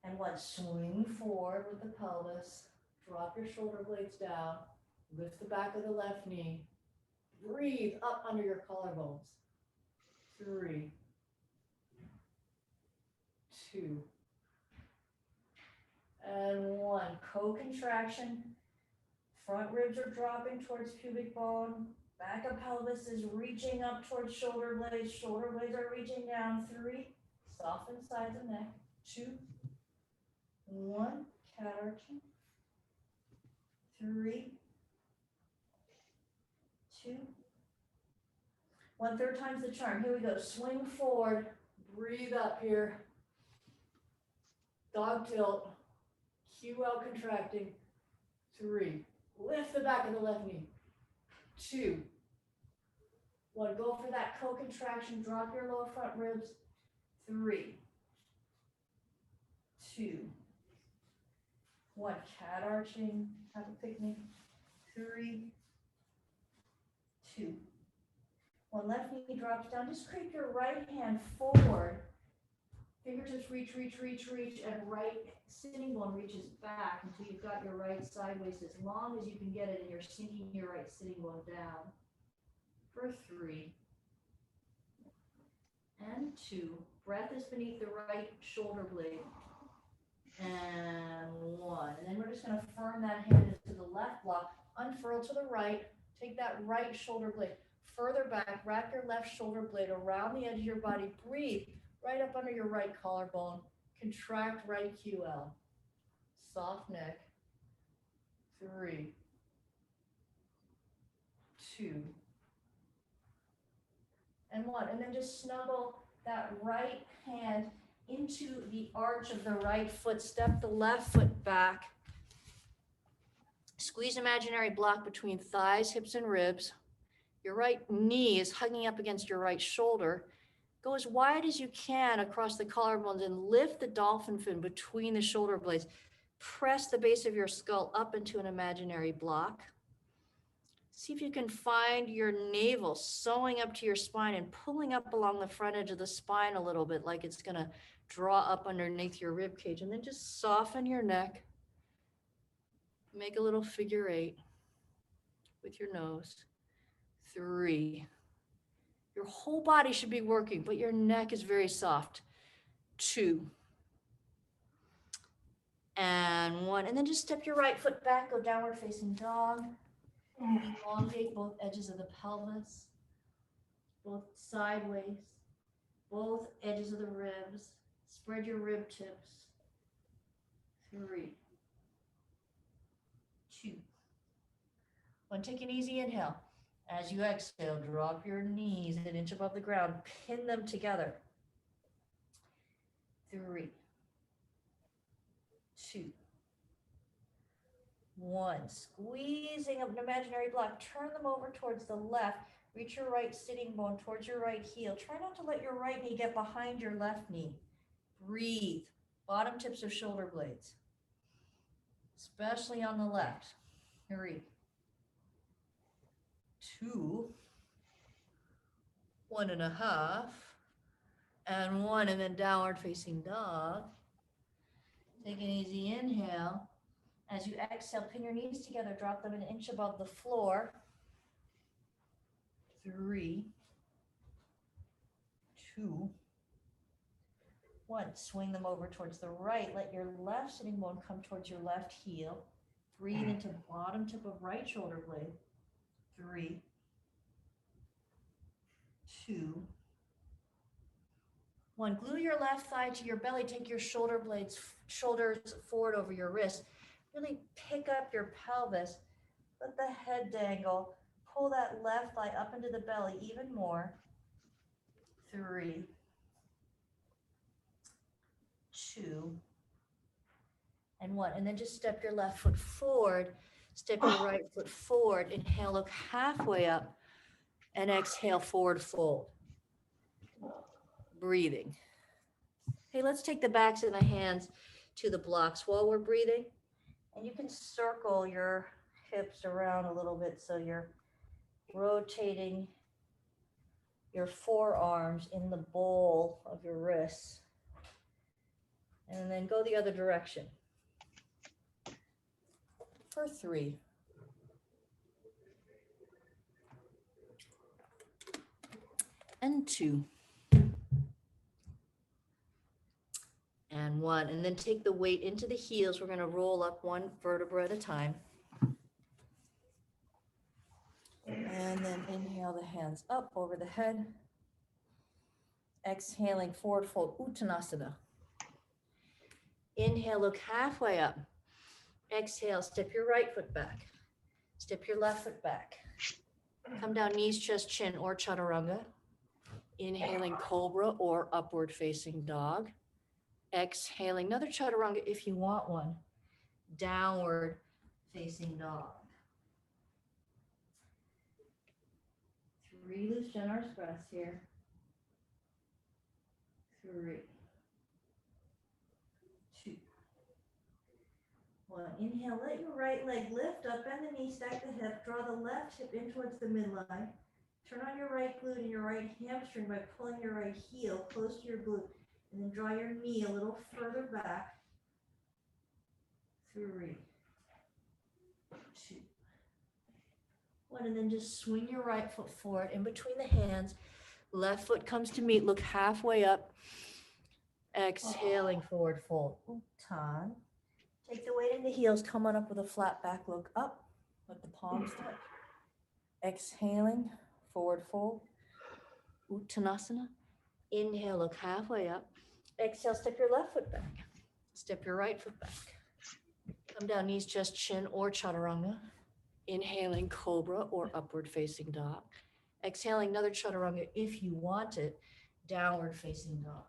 and 1. Swing forward with the pelvis. Drop your shoulder blades down. Lift the back of the left knee. Breathe up under your collarbones. 3, 2, and 1. Co-contraction. Front ribs are dropping towards pubic bone. Back of pelvis is reaching up towards shoulder blades. Shoulder blades are reaching down. 3. Soften sides of neck. 2, 1. Cat arching. 3, 2, 1. Third time's the charm. Here we go. Swing forward. Breathe up here. Dog tilt. QL contracting. 3. Lift the back of the left knee. 2, 1. Go for that co-contraction. Drop your lower front ribs. 3, 2, 1. Cat arching. Have a picnic. 3, 2, 1. Left knee drops down. Just creep your right hand forward. Fingertips reach, and right sitting bone reaches back until you've got your right sideways as long as you can get it, and you're sinking your right sitting bone down for 3, and 2. Breath is beneath the right shoulder blade, and 1. And then we're just going to firm that hand into the left block, unfurl to the right, take that right shoulder blade further back, wrap your left shoulder blade around the edge of your body, breathe right up under your right collarbone, contract right QL, soft neck. 3, 2, and 1. And then just snuggle that right hand into the arch of the right foot. Step the left foot back Squeeze imaginary block between thighs, hips, and ribs. Your right knee is hugging up against your right shoulder. Go as wide as you can across the collarbones and lift the dolphin fin between the shoulder blades. Press the base of your skull up into an imaginary block. See if you can find your navel sewing up to your spine and pulling up along the front edge of the spine a little bit, like it's gonna draw up underneath your rib cage. And then just soften your neck. Make a little figure 8 with your nose. 3. Your whole body should be working, but your neck is very soft. 2. And 1. And then just step your right foot back, go downward facing dog. Elongate both edges of the pelvis, both sideways, both edges of the ribs. Spread your rib tips. 3, 2. 1. Take an easy inhale. As you exhale, drop your knees an inch above the ground. Pin them together. 3, 2, 1. Squeezing up an imaginary block. Turn them over towards the left. Reach your right sitting bone towards your right heel. Try not to let your right knee get behind your left knee. Breathe. Bottom tips of shoulder blades, especially on the left. 3, 2, 1.5, and 1, and then downward facing dog. Take an easy inhale. As you exhale, pin your knees together, drop them an inch above the floor. 3, 2, 1. Swing them over towards the right. Let your left sitting bone come towards your left heel. Breathe into bottom tip of right shoulder blade. 3, 2, 1. Glue your left thigh to your belly. Take your shoulders forward over your wrist. Really pick up your pelvis. Let the head dangle. Pull that left thigh up into the belly even more. 3, 2, and 1. And then just step your left foot forward. Step your right foot forward. Inhale, look halfway up. And exhale, forward fold. Breathing. Hey, let's take the backs of the hands to the blocks while we're breathing. And you can circle your hips around a little bit so you're rotating your forearms in the bowl of your wrists. And then go the other direction. For 3. And 2. And 1. And then take the weight into the heels. We're going to roll up 1 vertebra at a time. And then inhale the hands up over the head. Exhaling, forward fold, Uttanasana. Inhale, look halfway up. Exhale, step your right foot back. Step your left foot back. Come down, knees, chest, chin, or chaturanga. Inhaling, cobra or upward facing dog. Exhaling, another chaturanga if you want one. Downward facing dog. 3 loose generous breaths here. 3, 2, 1. Inhale, let your right leg lift up, bend the knee, stack the hip, draw the left hip in towards the midline. Turn on your right glute and your right hamstring by pulling your right heel close to your glute, and then draw your knee a little further back. 3, 2, 1, and then just swing your right foot forward in between the hands. Left foot comes to meet, look halfway up. Exhaling, forward fold, Uttan. Take the weight in the heels, come on up with a flat back, look up, let the palms touch. Exhaling, forward fold, Uttanasana. Inhale, look halfway up. Exhale, step your left foot back. Step your right foot back. Come down, knees, chest, chin, or chaturanga. Inhaling, cobra or upward facing dog. Exhaling, another chaturanga if you want it. Downward facing dog.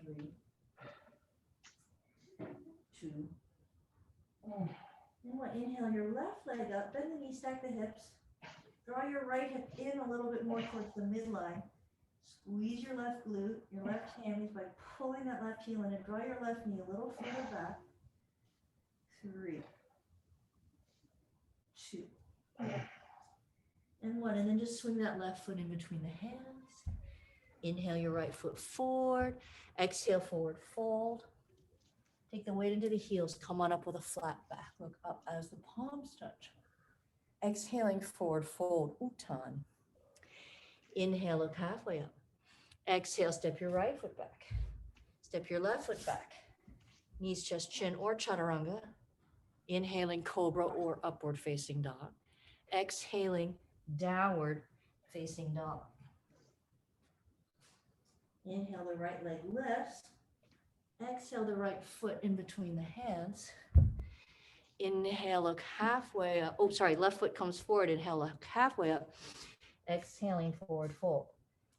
3, 2, Then what? Inhale your left leg up, bend the knee, stack the hips. Draw your right hip in a little bit more towards the midline. Squeeze your left glute, your left hammies by pulling that left heel in and draw your left knee a little further back. 3, 2, and 1. And then just swing that left foot in between the hands. Inhale your right foot forward. Exhale, forward fold. Take the weight into the heels. Come on up with a flat back. Look up as the palms touch. Exhaling, forward fold, Uttan. Inhale, look halfway up. Exhale, step your right foot back. Step your left foot back. Knees, chest, chin, or chaturanga. Inhaling, cobra or upward facing dog. Exhaling, downward facing dog. Inhale, the right leg lifts. Exhale, the right foot in between the hands. Inhale, look halfway up. Oh, sorry, left foot comes forward. Inhale, look halfway up. Exhaling, forward fold.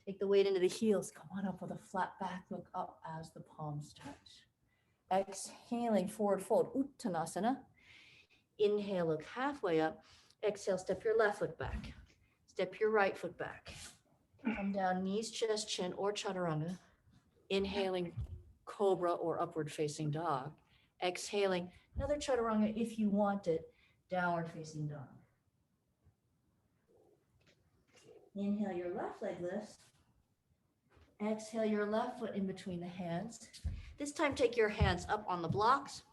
Take the weight into the heels. Come on up with a flat back. Look up as the palms touch. Exhaling, forward fold, Uttanasana. Inhale, look halfway up. Exhale, step your left foot back. Step your right foot back. Come down, knees, chest, chin, or chaturanga. Inhaling, cobra or upward facing dog. Exhaling, another chaturanga if you want it, downward facing dog. Inhale, your left leg lifts. Exhale, your left foot in between the hands. This time, take your hands up on the blocks.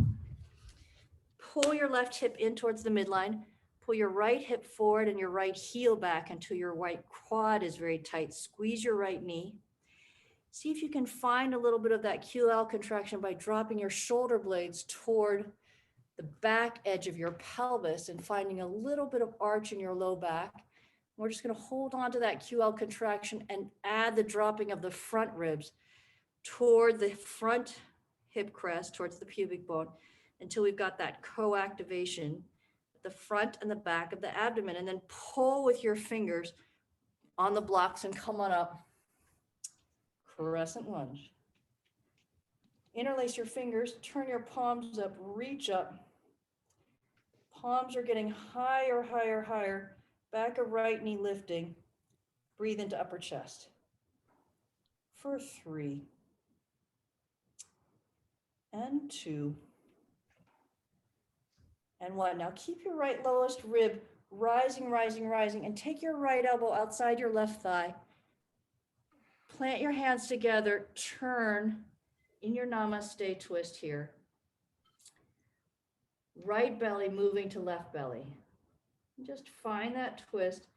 Pull your left hip in towards the midline. Pull your right hip forward and your right heel back until your right quad is very tight. Squeeze your right knee. See if you can find a little bit of that QL contraction by dropping your shoulder blades toward the back edge of your pelvis and finding a little bit of arch in your low back. We're just going to hold on to that QL contraction and add the dropping of the front ribs toward the front hip crest, towards the pubic bone, until we've got that co-activation at the front and the back of the abdomen. And then pull with your fingers on the blocks and come on up. Crescent lunge. Interlace your fingers, turn your palms up, reach up. Palms are getting higher, higher, higher. Back of right knee lifting. Breathe into upper chest. For 3. And 2. And 1. Now keep your right lowest rib rising, rising, rising, and take your right elbow outside your left thigh. Plant your hands together, turn in your namaste twist here. Right belly moving to left belly. Just find that twist.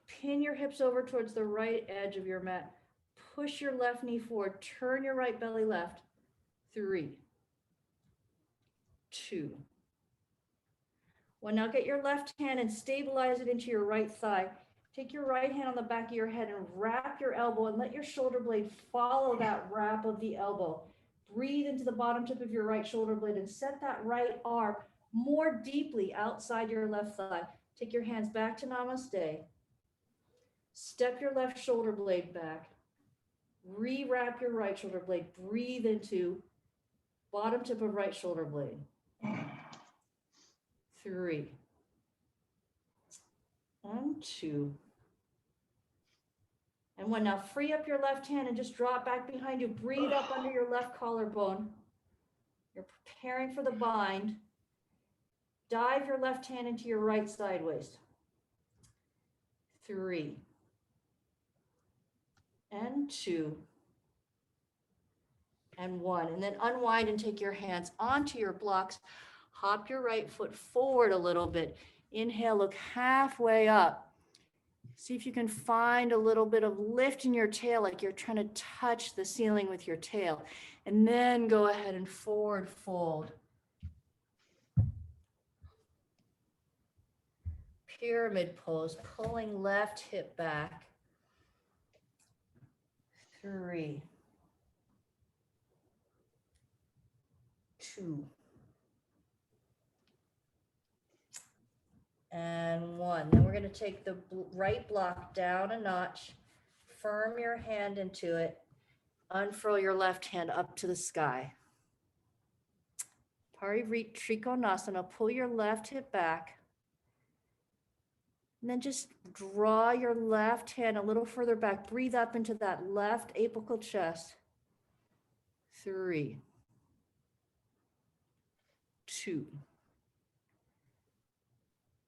Pin your hips over towards the right edge of your mat. Push your left knee forward. Turn your right belly left. 3, 2. 1. Now get your left hand and stabilize it into your right thigh. Take your right hand on the back of your head and wrap your elbow and let your shoulder blade follow that wrap of the elbow. Breathe into the bottom tip of your right shoulder blade and set that right arm more deeply outside your left thigh. Take your hands back to namaste. Step your left shoulder blade back. Rewrap your right shoulder blade. Breathe into bottom tip of right shoulder blade. 3. And 2. And 1. Now free up your left hand and just draw it back behind you. Breathe up under your left collarbone. You're preparing for the bind. Dive your left hand into your right side waist. 3. And 2. And 1. And then unwind and take your hands onto your blocks. Hop your right foot forward a little bit. Inhale, look halfway up. See if you can find a little bit of lift in your tail, like you're trying to touch the ceiling with your tail. And then go ahead and forward fold. Pyramid pose, pulling left hip back. 3, 2. And 1. Then we're going to take the right block down a notch, firm your hand into it, unfurl your left hand up to the sky. Parivrita Trikonasana. Pull your left hip back. And then just draw your left hand a little further back. Breathe up into that left apical chest. 3, 2,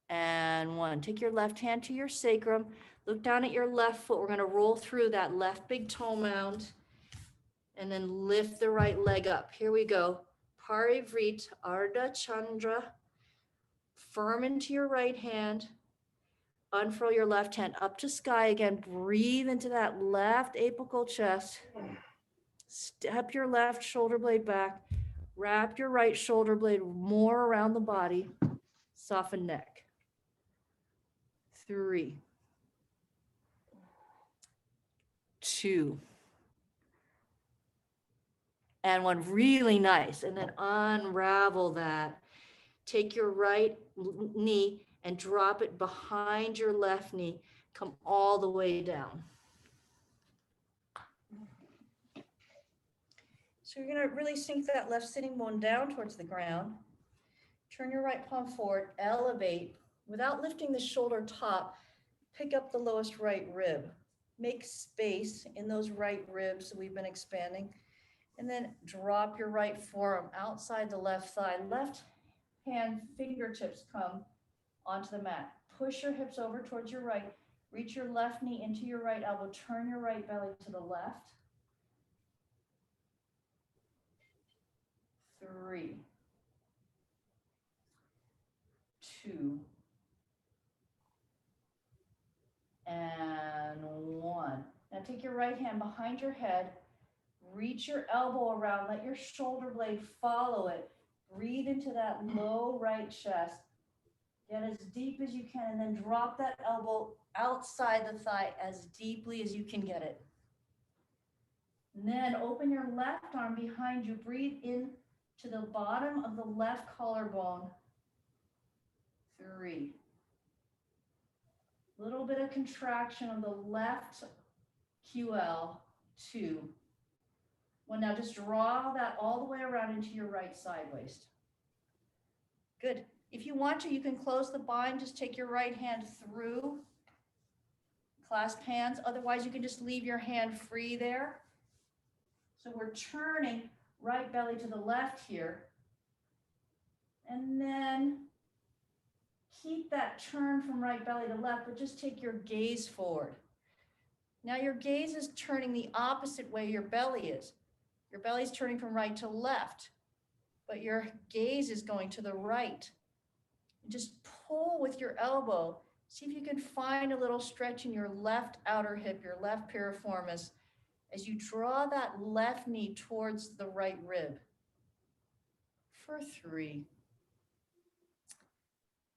and 1. Take your left hand to your sacrum. Look down at your left foot. We're going to roll through that left big toe mound and then lift the right leg up. Here we go. Parivrita Ardha Chandra. Firm into your right hand. Unfurl your left hand up to sky again. Breathe into that left apical chest. Step your left shoulder blade back. Wrap your right shoulder blade more around the body. Soften neck. 3, 2, and 1. Really nice. And then unravel that. Take your right knee and drop it behind your left knee. Come all the way down. So you're going to really sink that left sitting bone down towards the ground. Turn your right palm forward, elevate. Without lifting the shoulder top, pick up the lowest right rib. Make space in those right ribs that we've been expanding. And then drop your right forearm outside the left thigh. Left hand fingertips come onto the mat. Push your hips over towards your right. Reach your left knee into your right elbow. Turn your right belly to the left. 3, 2, and 1. Now take your right hand behind your head. Reach your elbow around. Let your shoulder blade follow it. Breathe into that low right chest. Get as deep as you can, and then drop that elbow outside the thigh as deeply as you can get it. And then open your left arm behind you. Breathe in to the bottom of the left collarbone. 3. Little bit of contraction of the left QL. 2. 1. Now just draw that all the way around into your right side waist. Good. If you want to, you can close the bind. Just take your right hand through. Clasp hands. Otherwise, you can just leave your hand free there. So we're turning right belly to the left here. And then keep that turn from right belly to left, but just take your gaze forward. Now your gaze is turning the opposite way your belly is. Your belly is turning from right to left, but your gaze is going to the right. Just pull with your elbow. See if you can find a little stretch in your left outer hip, your left piriformis, as you draw that left knee towards the right rib. For 3,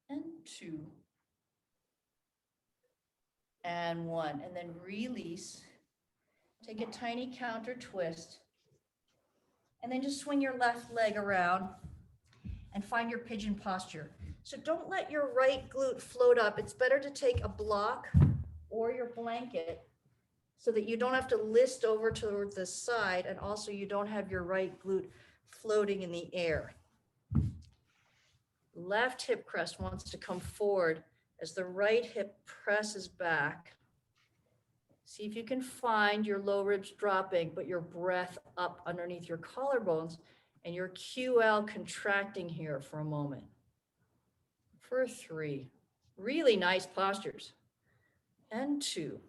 and 2, and 1. And then release. Take a tiny counter twist. And then just swing your left leg around and find your pigeon posture. So don't let your right glute float up. It's better to take a block or your blanket so that you don't have to list over toward the side, and also you don't have your right glute floating in the air. Left hip crest wants to come forward as the right hip presses back. See if you can find your low ribs dropping, but your breath up underneath your collarbones and your QL contracting here for a moment. For 3, really nice postures. And 2,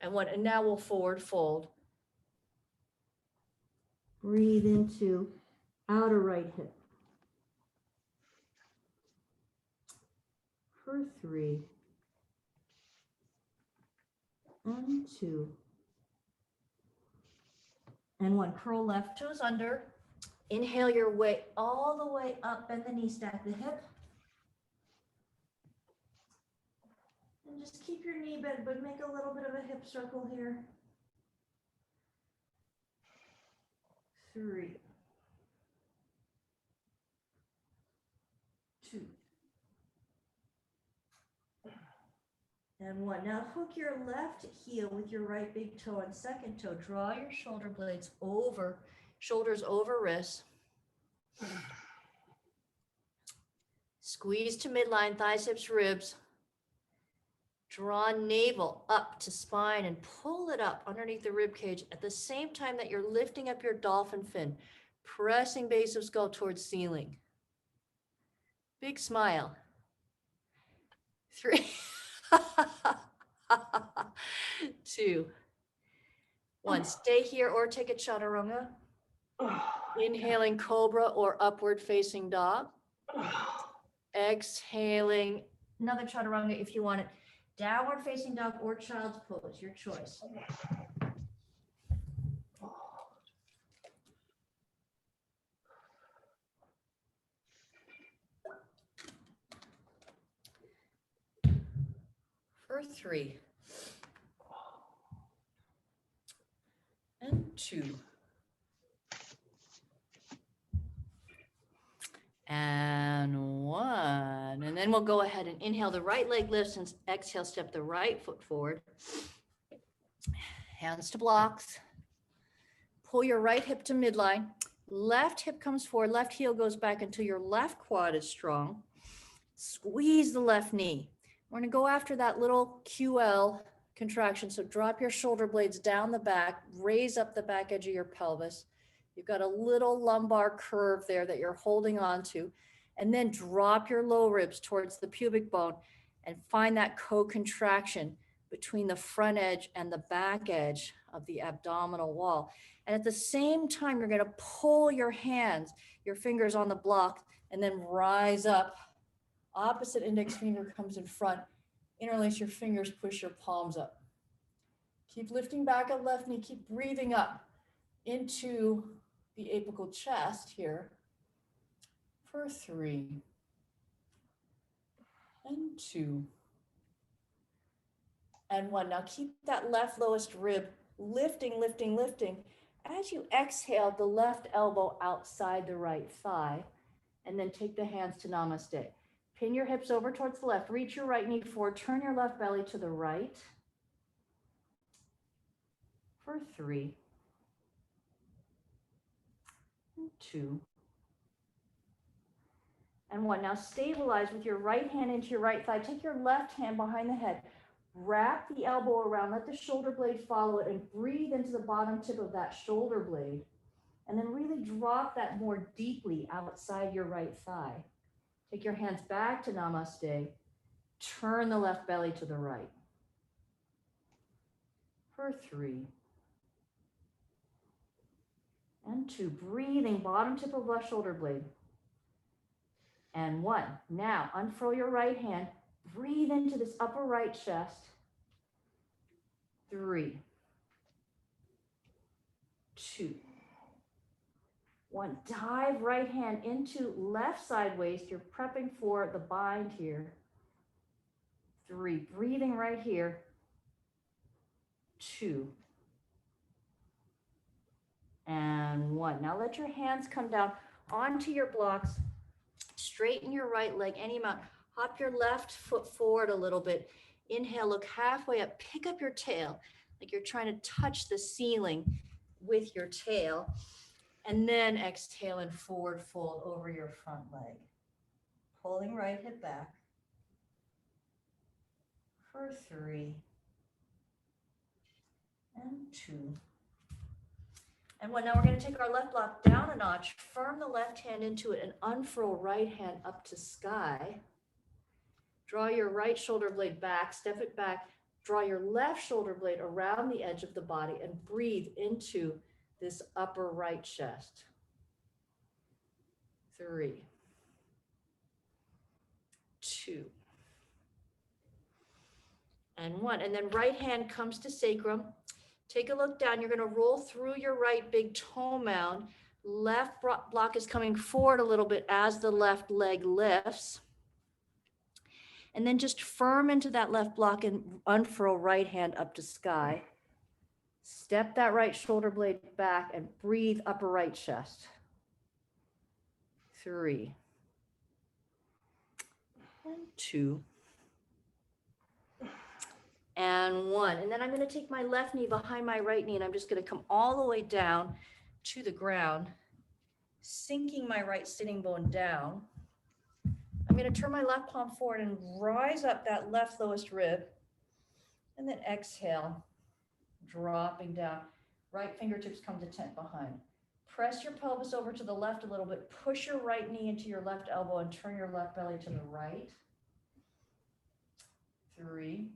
and 1. And now we'll forward fold. Breathe into outer right hip. For 3, and 2, and 1. Curl left toes under. Inhale your way all the way up, bend the knee, stack the hip. And just keep your knee bent, but make a little bit of a hip circle here. 3, 2, and 1. Now hook your left heel with your right big toe and second toe. Draw your shoulder blades over, shoulders over wrists. Squeeze to midline, thighs, hips, ribs. Draw navel up to spine and pull it up underneath the rib cage at the same time that you're lifting up your dolphin fin, pressing base of skull towards ceiling. Big smile. 3, 2, 1. Stay here or take a chaturanga. Inhaling cobra or upward facing dog. Exhaling another chaturanga if you want it. Downward facing dog or child's pose, your choice. For 3. And 2. And 1. And then we'll go ahead and inhale, the right leg lifts, and exhale, step the right foot forward. Hands to blocks. Pull your right hip to midline. Left hip comes forward, left heel goes back until your left quad is strong. Squeeze the left knee. We're going to go after that little QL contraction. So drop your shoulder blades down the back, raise up the back edge of your pelvis. You've got a little lumbar curve there that you're holding on to. And then drop your low ribs towards the pubic bone and find that co-contraction between the front edge and the back edge of the abdominal wall. And at the same time, you're going to pull your hands, your fingers on the block, and then rise up. Opposite index finger comes in front. Interlace your fingers, push your palms up. Keep lifting back up left knee, keep breathing up into the apical chest here for 3 and 2 and 1. Now keep that left lowest rib lifting, lifting, lifting. As you exhale, the left elbow outside the right thigh, and then take the hands to namaste. Pin your hips over towards the left, reach your right knee forward, turn your left belly to the right for 3 and 2 and 1. Now stabilize with your right hand into your right thigh. Take your left hand behind the head. Wrap the elbow around, let the shoulder blade follow it, and breathe into the bottom tip of that shoulder blade. And then really drop that more deeply outside your right thigh. Take your hands back to namaste. Turn the left belly to the right for 3 and 2. Breathing, bottom tip of left shoulder blade. And 1. Now unfurl your right hand. Breathe into this upper right chest. 3, 2, 1. Dive right hand into left side waist. You're prepping for the bind here. 3. Breathing right here. 2 and 1. Now let your hands come down onto your blocks. Straighten your right leg any amount. Hop your left foot forward a little bit. Inhale, look halfway up. Pick up your tail like you're trying to touch the ceiling with your tail. And then exhale and forward fold over your front leg. Pulling right hip back for 3 and 2 and 1. Now we're going to take our left block down a notch, firm the left hand into it, and unfurl right hand up to sky. Draw your right shoulder blade back, step it back, draw your left shoulder blade around the edge of the body, and breathe into this upper right chest. 3, 2 and 1. And then right hand comes to sacrum. Take a look down. You're going to roll through your right big toe mound. Left block is coming forward a little bit as the left leg lifts. And then just firm into that left block and unfurl right hand up to sky. Step that right shoulder blade back and breathe upper right chest. 3 and 2 and 1. And then I'm going to take my left knee behind my right knee, and I'm just going to come all the way down to the ground. sinking my right sitting bone down. I'm going to turn my left palm forward and rise up that left lowest rib. And then exhale, dropping down. Right fingertips come to tent behind. Press your pelvis over to the left a little bit. Push your right knee into your left elbow and turn your left belly to the right. 3,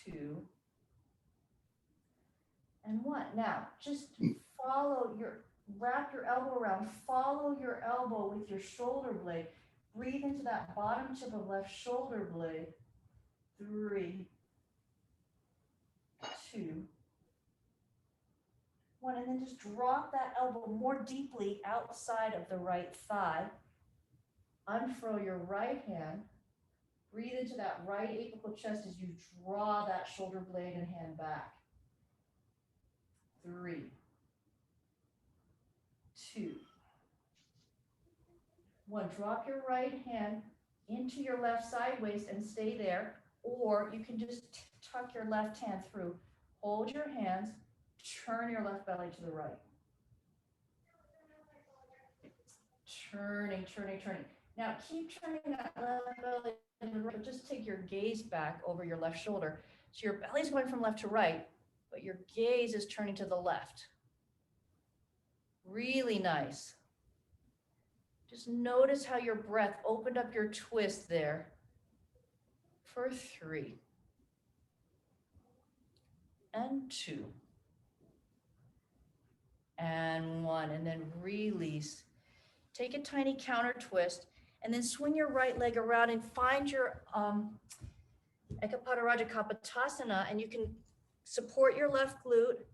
2, and 1. Now, just wrap your elbow around, follow your elbow with your shoulder blade. Breathe into that bottom tip of left shoulder blade. 3, 2, 1, and then just drop that elbow more deeply outside of the right thigh. Unfurl your right hand. Breathe into that right apical chest as you draw that shoulder blade and hand back. 3, 2, 1. Drop your right hand into your left side waist and stay there, or you can just tuck your left hand through. Hold your hands, turn your left belly to the right. Turning, turning, turning. Now keep turning that left belly to the right, but just take your gaze back over your left shoulder. So your belly's going from left to right, but your gaze is turning to the left. Really nice. Just notice how your breath opened up your twist there. For 3, and 2, and 1, and then release. Take a tiny counter twist, and then swing your right leg around and find your Ekapada Kapotasana, and you can support your left glute.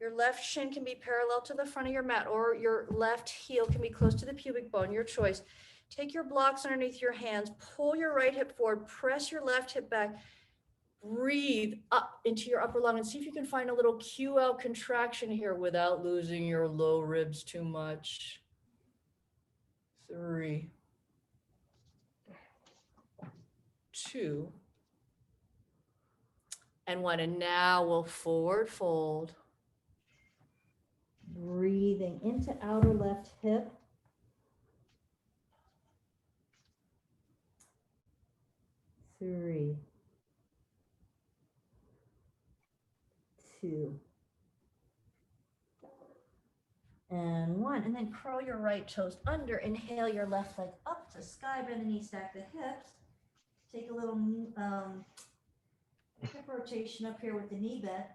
Your left shin can be parallel to the front of your mat, or your left heel can be close to the pubic bone, your choice. Take your blocks underneath your hands, pull your right hip forward, press your left hip back, breathe up into your upper lung, and see if you can find a little QL contraction here without losing your low ribs too much. 3, 2, and 1. And now we'll forward fold. Breathing into outer left hip. 3, 2, and 1. And then curl your right toes under. Inhale your left leg up to sky, bend the knees, stack the hips. Take a little hip rotation up here with the knee bend.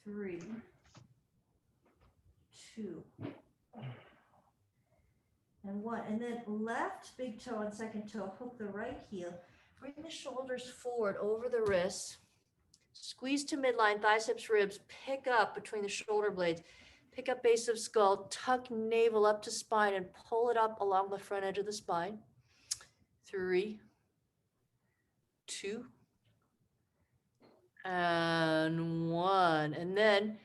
3, 2, and 1. And then left big toe and second toe, hook the right heel. Bring the shoulders forward over the wrists. Squeeze to midline, thighs, hips, ribs. Pick up between the shoulder blades. Pick up base of skull, tuck navel up to spine and pull it up along the front edge of the spine. 3, 2, and 1. And then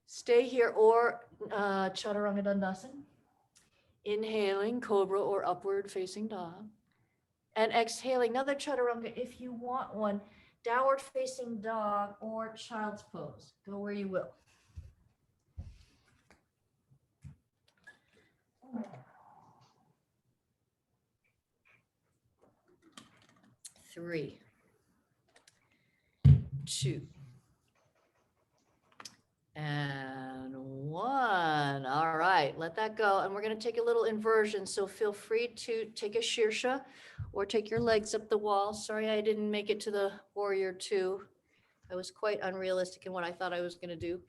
stay here or Chaturanga Dandasana. Inhaling cobra or upward facing dog. And exhaling another chaturanga if you want one. Downward facing dog or child's pose. Go where you will. Three, 2, and 1. All right, let that go. And we're going to take a little inversion. So feel free to take a shirsha or take your legs up the wall. Sorry, I didn't make it to the warrior 2. I was quite unrealistic in what I thought I was going to do.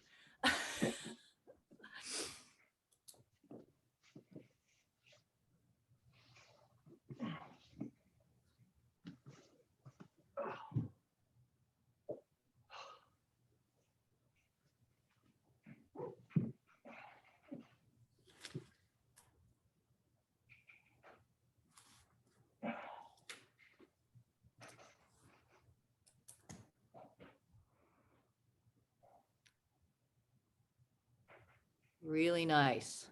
Really nice.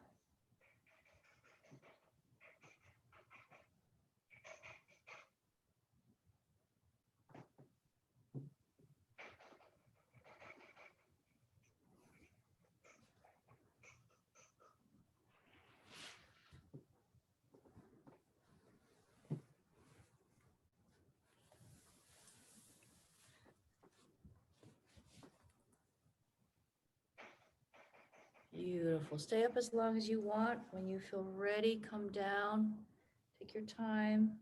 Beautiful. Stay up as long as you want. When you feel ready, come down. Take your time.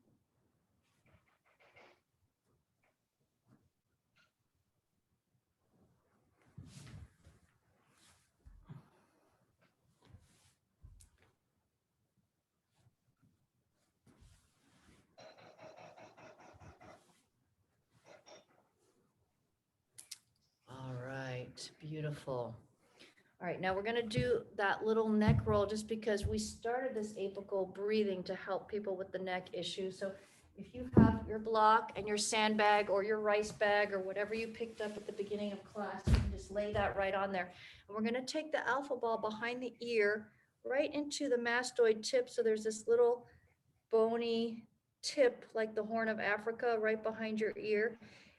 All right, beautiful. All right, now we're gonna do that little neck roll just because we started this apical breathing to help people with the neck issue. So if you have your block and your sandbag or your rice bag or whatever you picked up at the beginning of class, you can just lay that right on there. And we're gonna take the alpha ball behind the ear right into the mastoid tip. So there's this little bony tip like the Horn of Africa right behind your ear.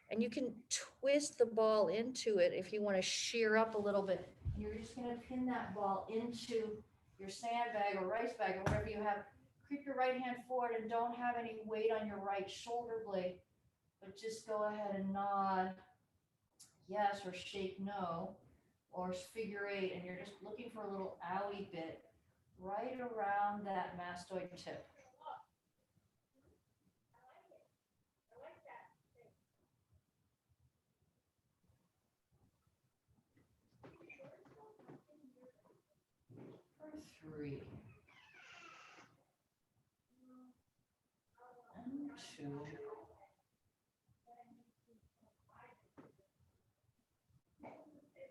And you can twist the ball into it if you want to shear up a little bit. And you're just going to pin that ball into your sandbag or rice bag or whatever you have. Creep your right hand forward and don't have any weight on your right shoulder blade, but just go ahead and nod yes or shake no or figure eight. And you're just looking for a little owie bit right around that mastoid tip. Three and two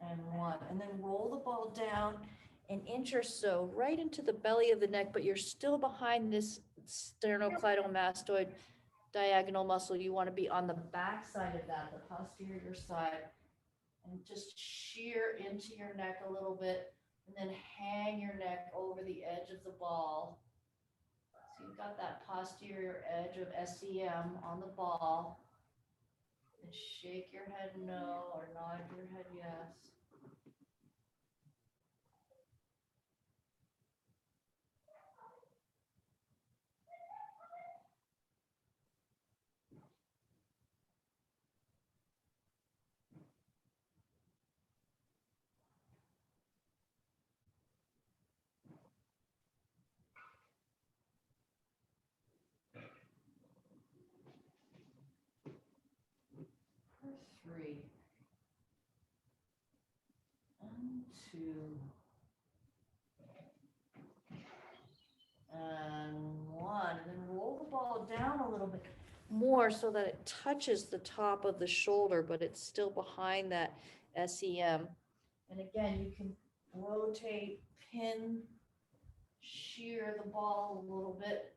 and one, and then roll the ball down an inch or so right into the belly of the neck, but you're still behind this sternocleidomastoid diagonal muscle. You want to be on the back side of that, the posterior side, and just shear into your neck a little bit and then hang your neck over the edge of the ball. So you've got that posterior edge of SEM on the ball. And shake your head no or nod your head yes. Three and two and one, and then roll the ball down a little bit more so that it touches the top of the shoulder, but it's still behind that SEM. And again, you can rotate, pin, shear the ball a little bit,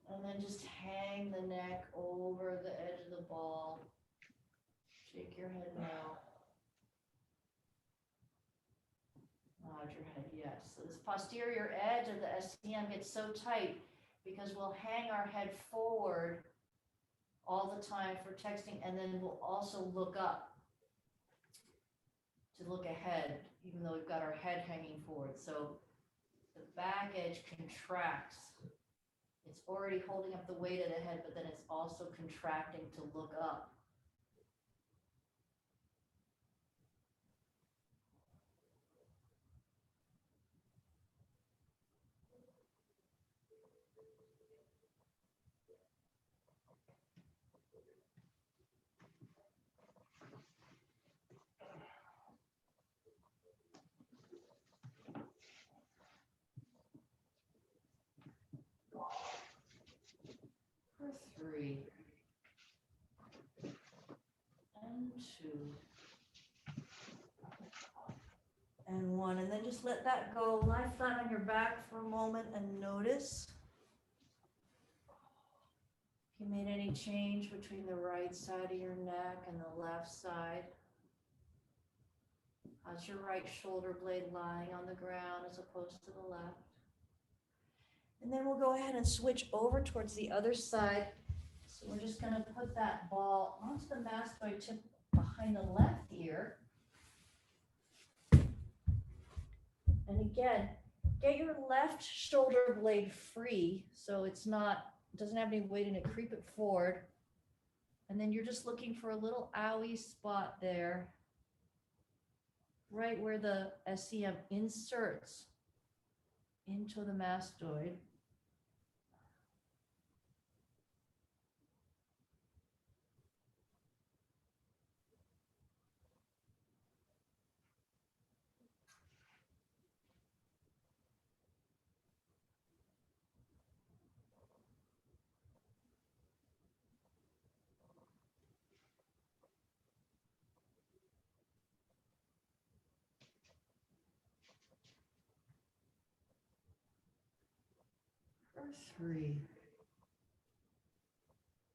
and then just hang the neck over the edge of the ball. Shake your head no. Nod your head yes. So this posterior edge of the SEM gets so tight because we'll hang our head forward all the time for texting, and then we'll also look up to look ahead, even though we've got our head hanging forward. So the back edge contracts. It's already holding up the weight of the head, but then it's also contracting to look up. For three and two and one, and then just let that go. Lie flat on your back for a moment and notice if you made any change between the right side of your neck and the left side. How's your right shoulder blade lying on the ground as opposed to the left? And then we'll go ahead and switch over towards the other side. So we're just going to put that ball onto the mastoid tip behind the left ear. And again, get your left shoulder blade free so it's not, doesn't have any weight in it. Creep it forward. And then you're just looking for a little owie spot there right where the SCM inserts into the mastoid. For 3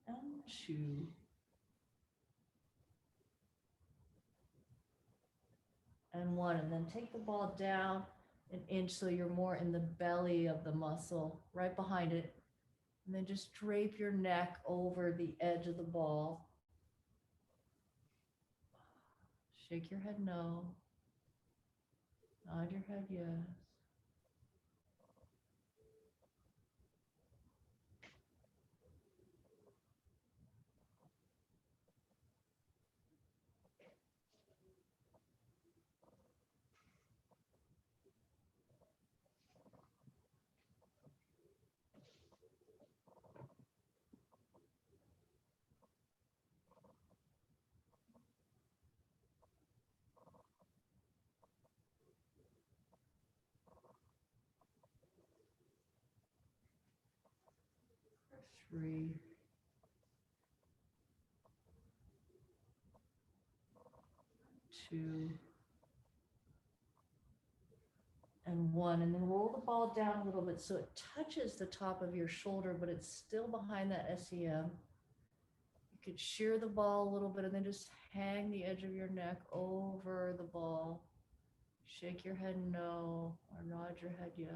and 2 and 1, and then take the ball down an inch so you're more in the belly of the muscle, right behind it, and then just drape your neck over the edge of the ball. Shake your head no. Nod your head yes. For 3 2 and 1, and then roll the ball down a little bit so it touches the top of your shoulder, but it's still behind that SEM. You could shear the ball a little bit and then just hang the edge of your neck over the ball. Shake your head no, or nod your head yes.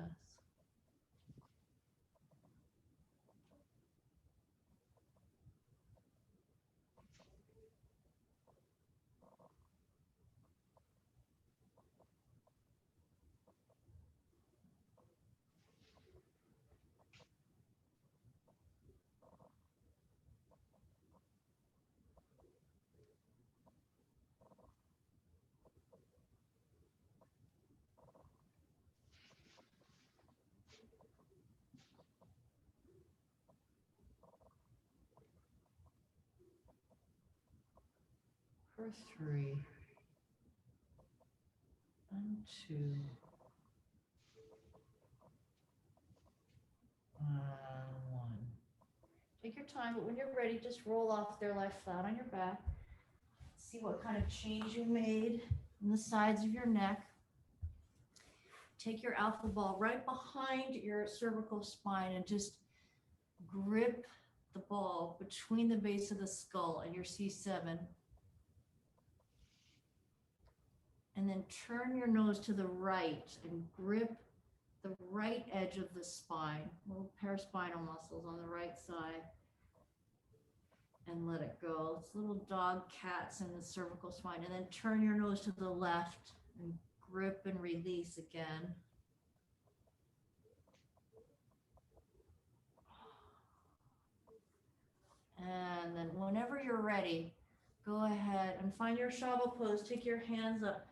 For 3 and 2 and 1. Take your time, but when you're ready, just roll off there, lie flat on your back. See what kind of change you made in the sides of your neck. Take your alpha ball right behind your cervical spine and just grip the ball between the base of the skull and your C7. And then turn your nose to the right and grip the right edge of the spine, little paraspinal muscles on the right side, and let it go. It's little dog cats in the cervical spine. And then turn your nose to the left and grip and release again. And then whenever you're ready, go ahead and find your Shava pose. Take your hands up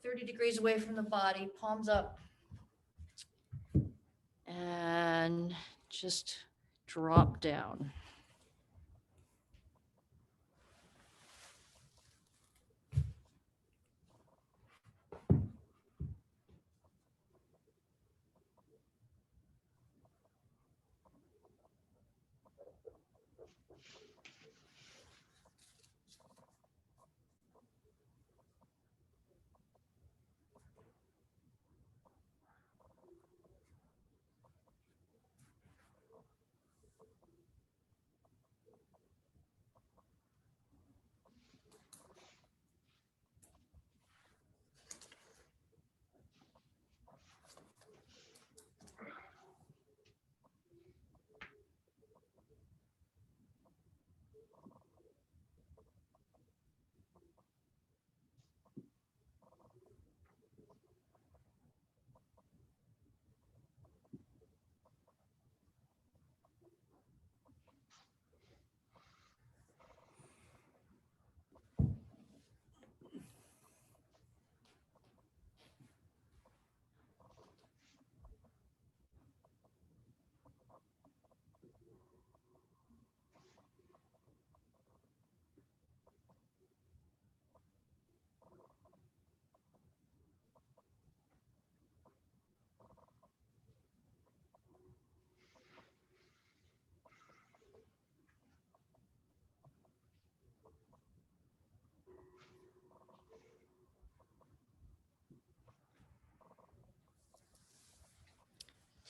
30 degrees away from the body, palms up. And just drop down.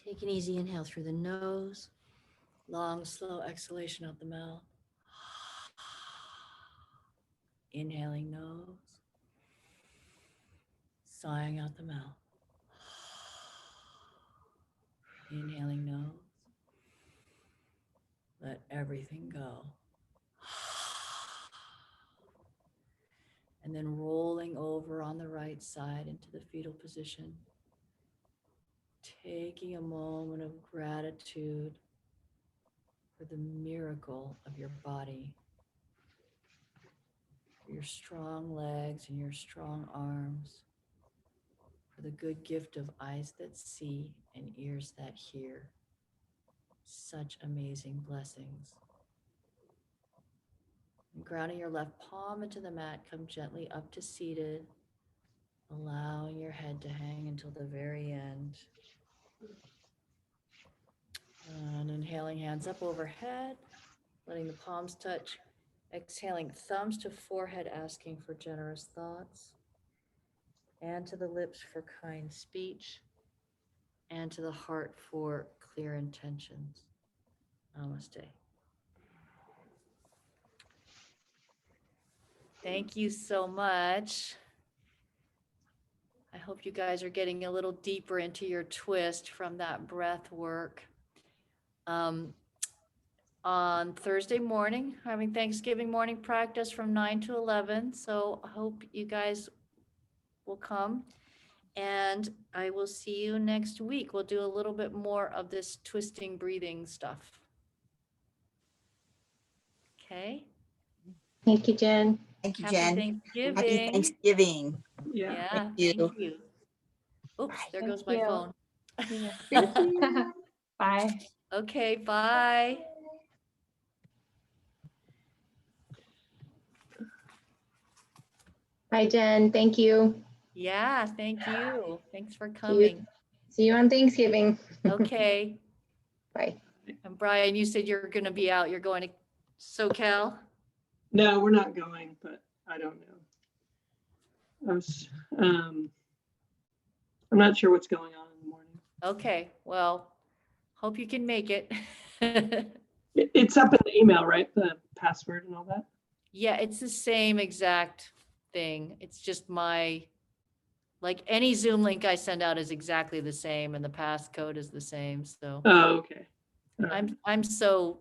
Take an easy inhale through the nose. Long, slow exhalation out the mouth. Inhaling nose. Sighing out the mouth. Inhaling nose. Let everything go. And then rolling over on the right side into the fetal position. Taking a moment of gratitude for the miracle of your body, for your strong legs and your strong arms, for the good gift of eyes that see and ears that hear. Such amazing blessings. And grounding your left palm into the mat, come gently up to seated, allowing your head to hang until the very end. And inhaling, hands up overhead, letting the palms touch. Exhaling, thumbs to forehead, asking for generous thoughts. And to the lips for kind speech. And to the heart for clear intentions. Namaste. Thank you so much. I hope you guys are getting a little deeper into your twist from that breath work. On Thursday morning, having Thanksgiving morning practice from 9 to 11. So I hope you guys will come, and I will see you next week. We'll do a little bit more of this twisting breathing stuff. Okay. Thank you, Jen. Thank you, Happy Jen. Thanksgiving. Happy Thanksgiving. Yeah. Yeah, Thank you. thank you. Oops, there Thank goes my you. phone. Thank you. Bye. Okay, bye. Bye, Jen. Thank you. Yeah, thank you. Thanks for See you. coming. See you on Thanksgiving. Okay. Bye. And Brian, you said you're going to be out. You're going to SoCal? No, we're not going, but I don't know. I'm not sure what's going on in the morning. Okay, well, hope you can make it. It's up in the email, right? The password and all that. Yeah, it's the same exact thing. It's just like any Zoom link I send out is exactly the same and the passcode is the same. So Oh, okay. All right. I'm so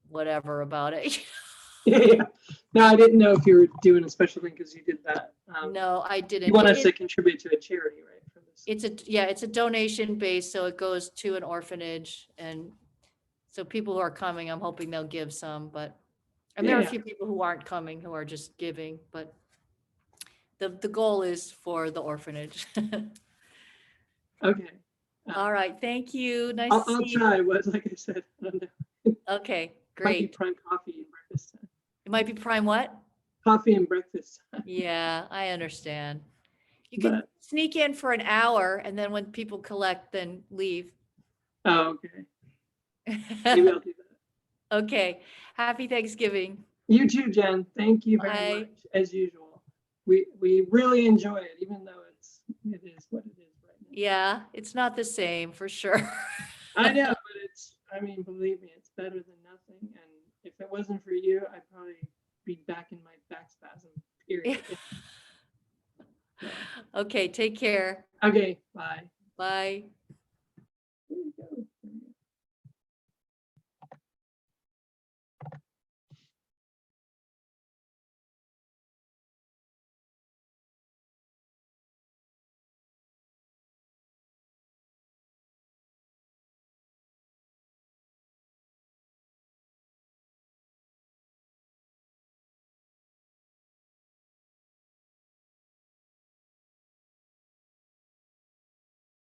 whatever about it. Yeah. No, I didn't know if you were doing a special thing because you did that. No, I didn't. You want us It- to contribute to a charity, right? For this. it's a donation base, so it goes to an orphanage, and so people who are coming, I'm hoping they'll give some, and there are a Yeah. few people who aren't coming who are just giving, but the goal is for the orphanage. Okay. All right, thank you. Nice I'll to see you. try. What, like I said, I don't know. Okay, Might be great. prime coffee and breakfast time. It might be prime what? Coffee and breakfast time. Yeah, I understand. You could But sneak in for an hour and then when people collect, then leave. oh, okay. Maybe I'll do that. Okay, happy Thanksgiving. You too, Jen. Thank you very Bye. much, as usual. We really enjoy it, even though it is what it is right now. Yeah, it's not the same for sure. I know, but I mean, believe me, it's better than nothing. And if it wasn't for you, I'd probably be back in my back spasm, period. Okay, take care. Okay, bye. Bye. There you go.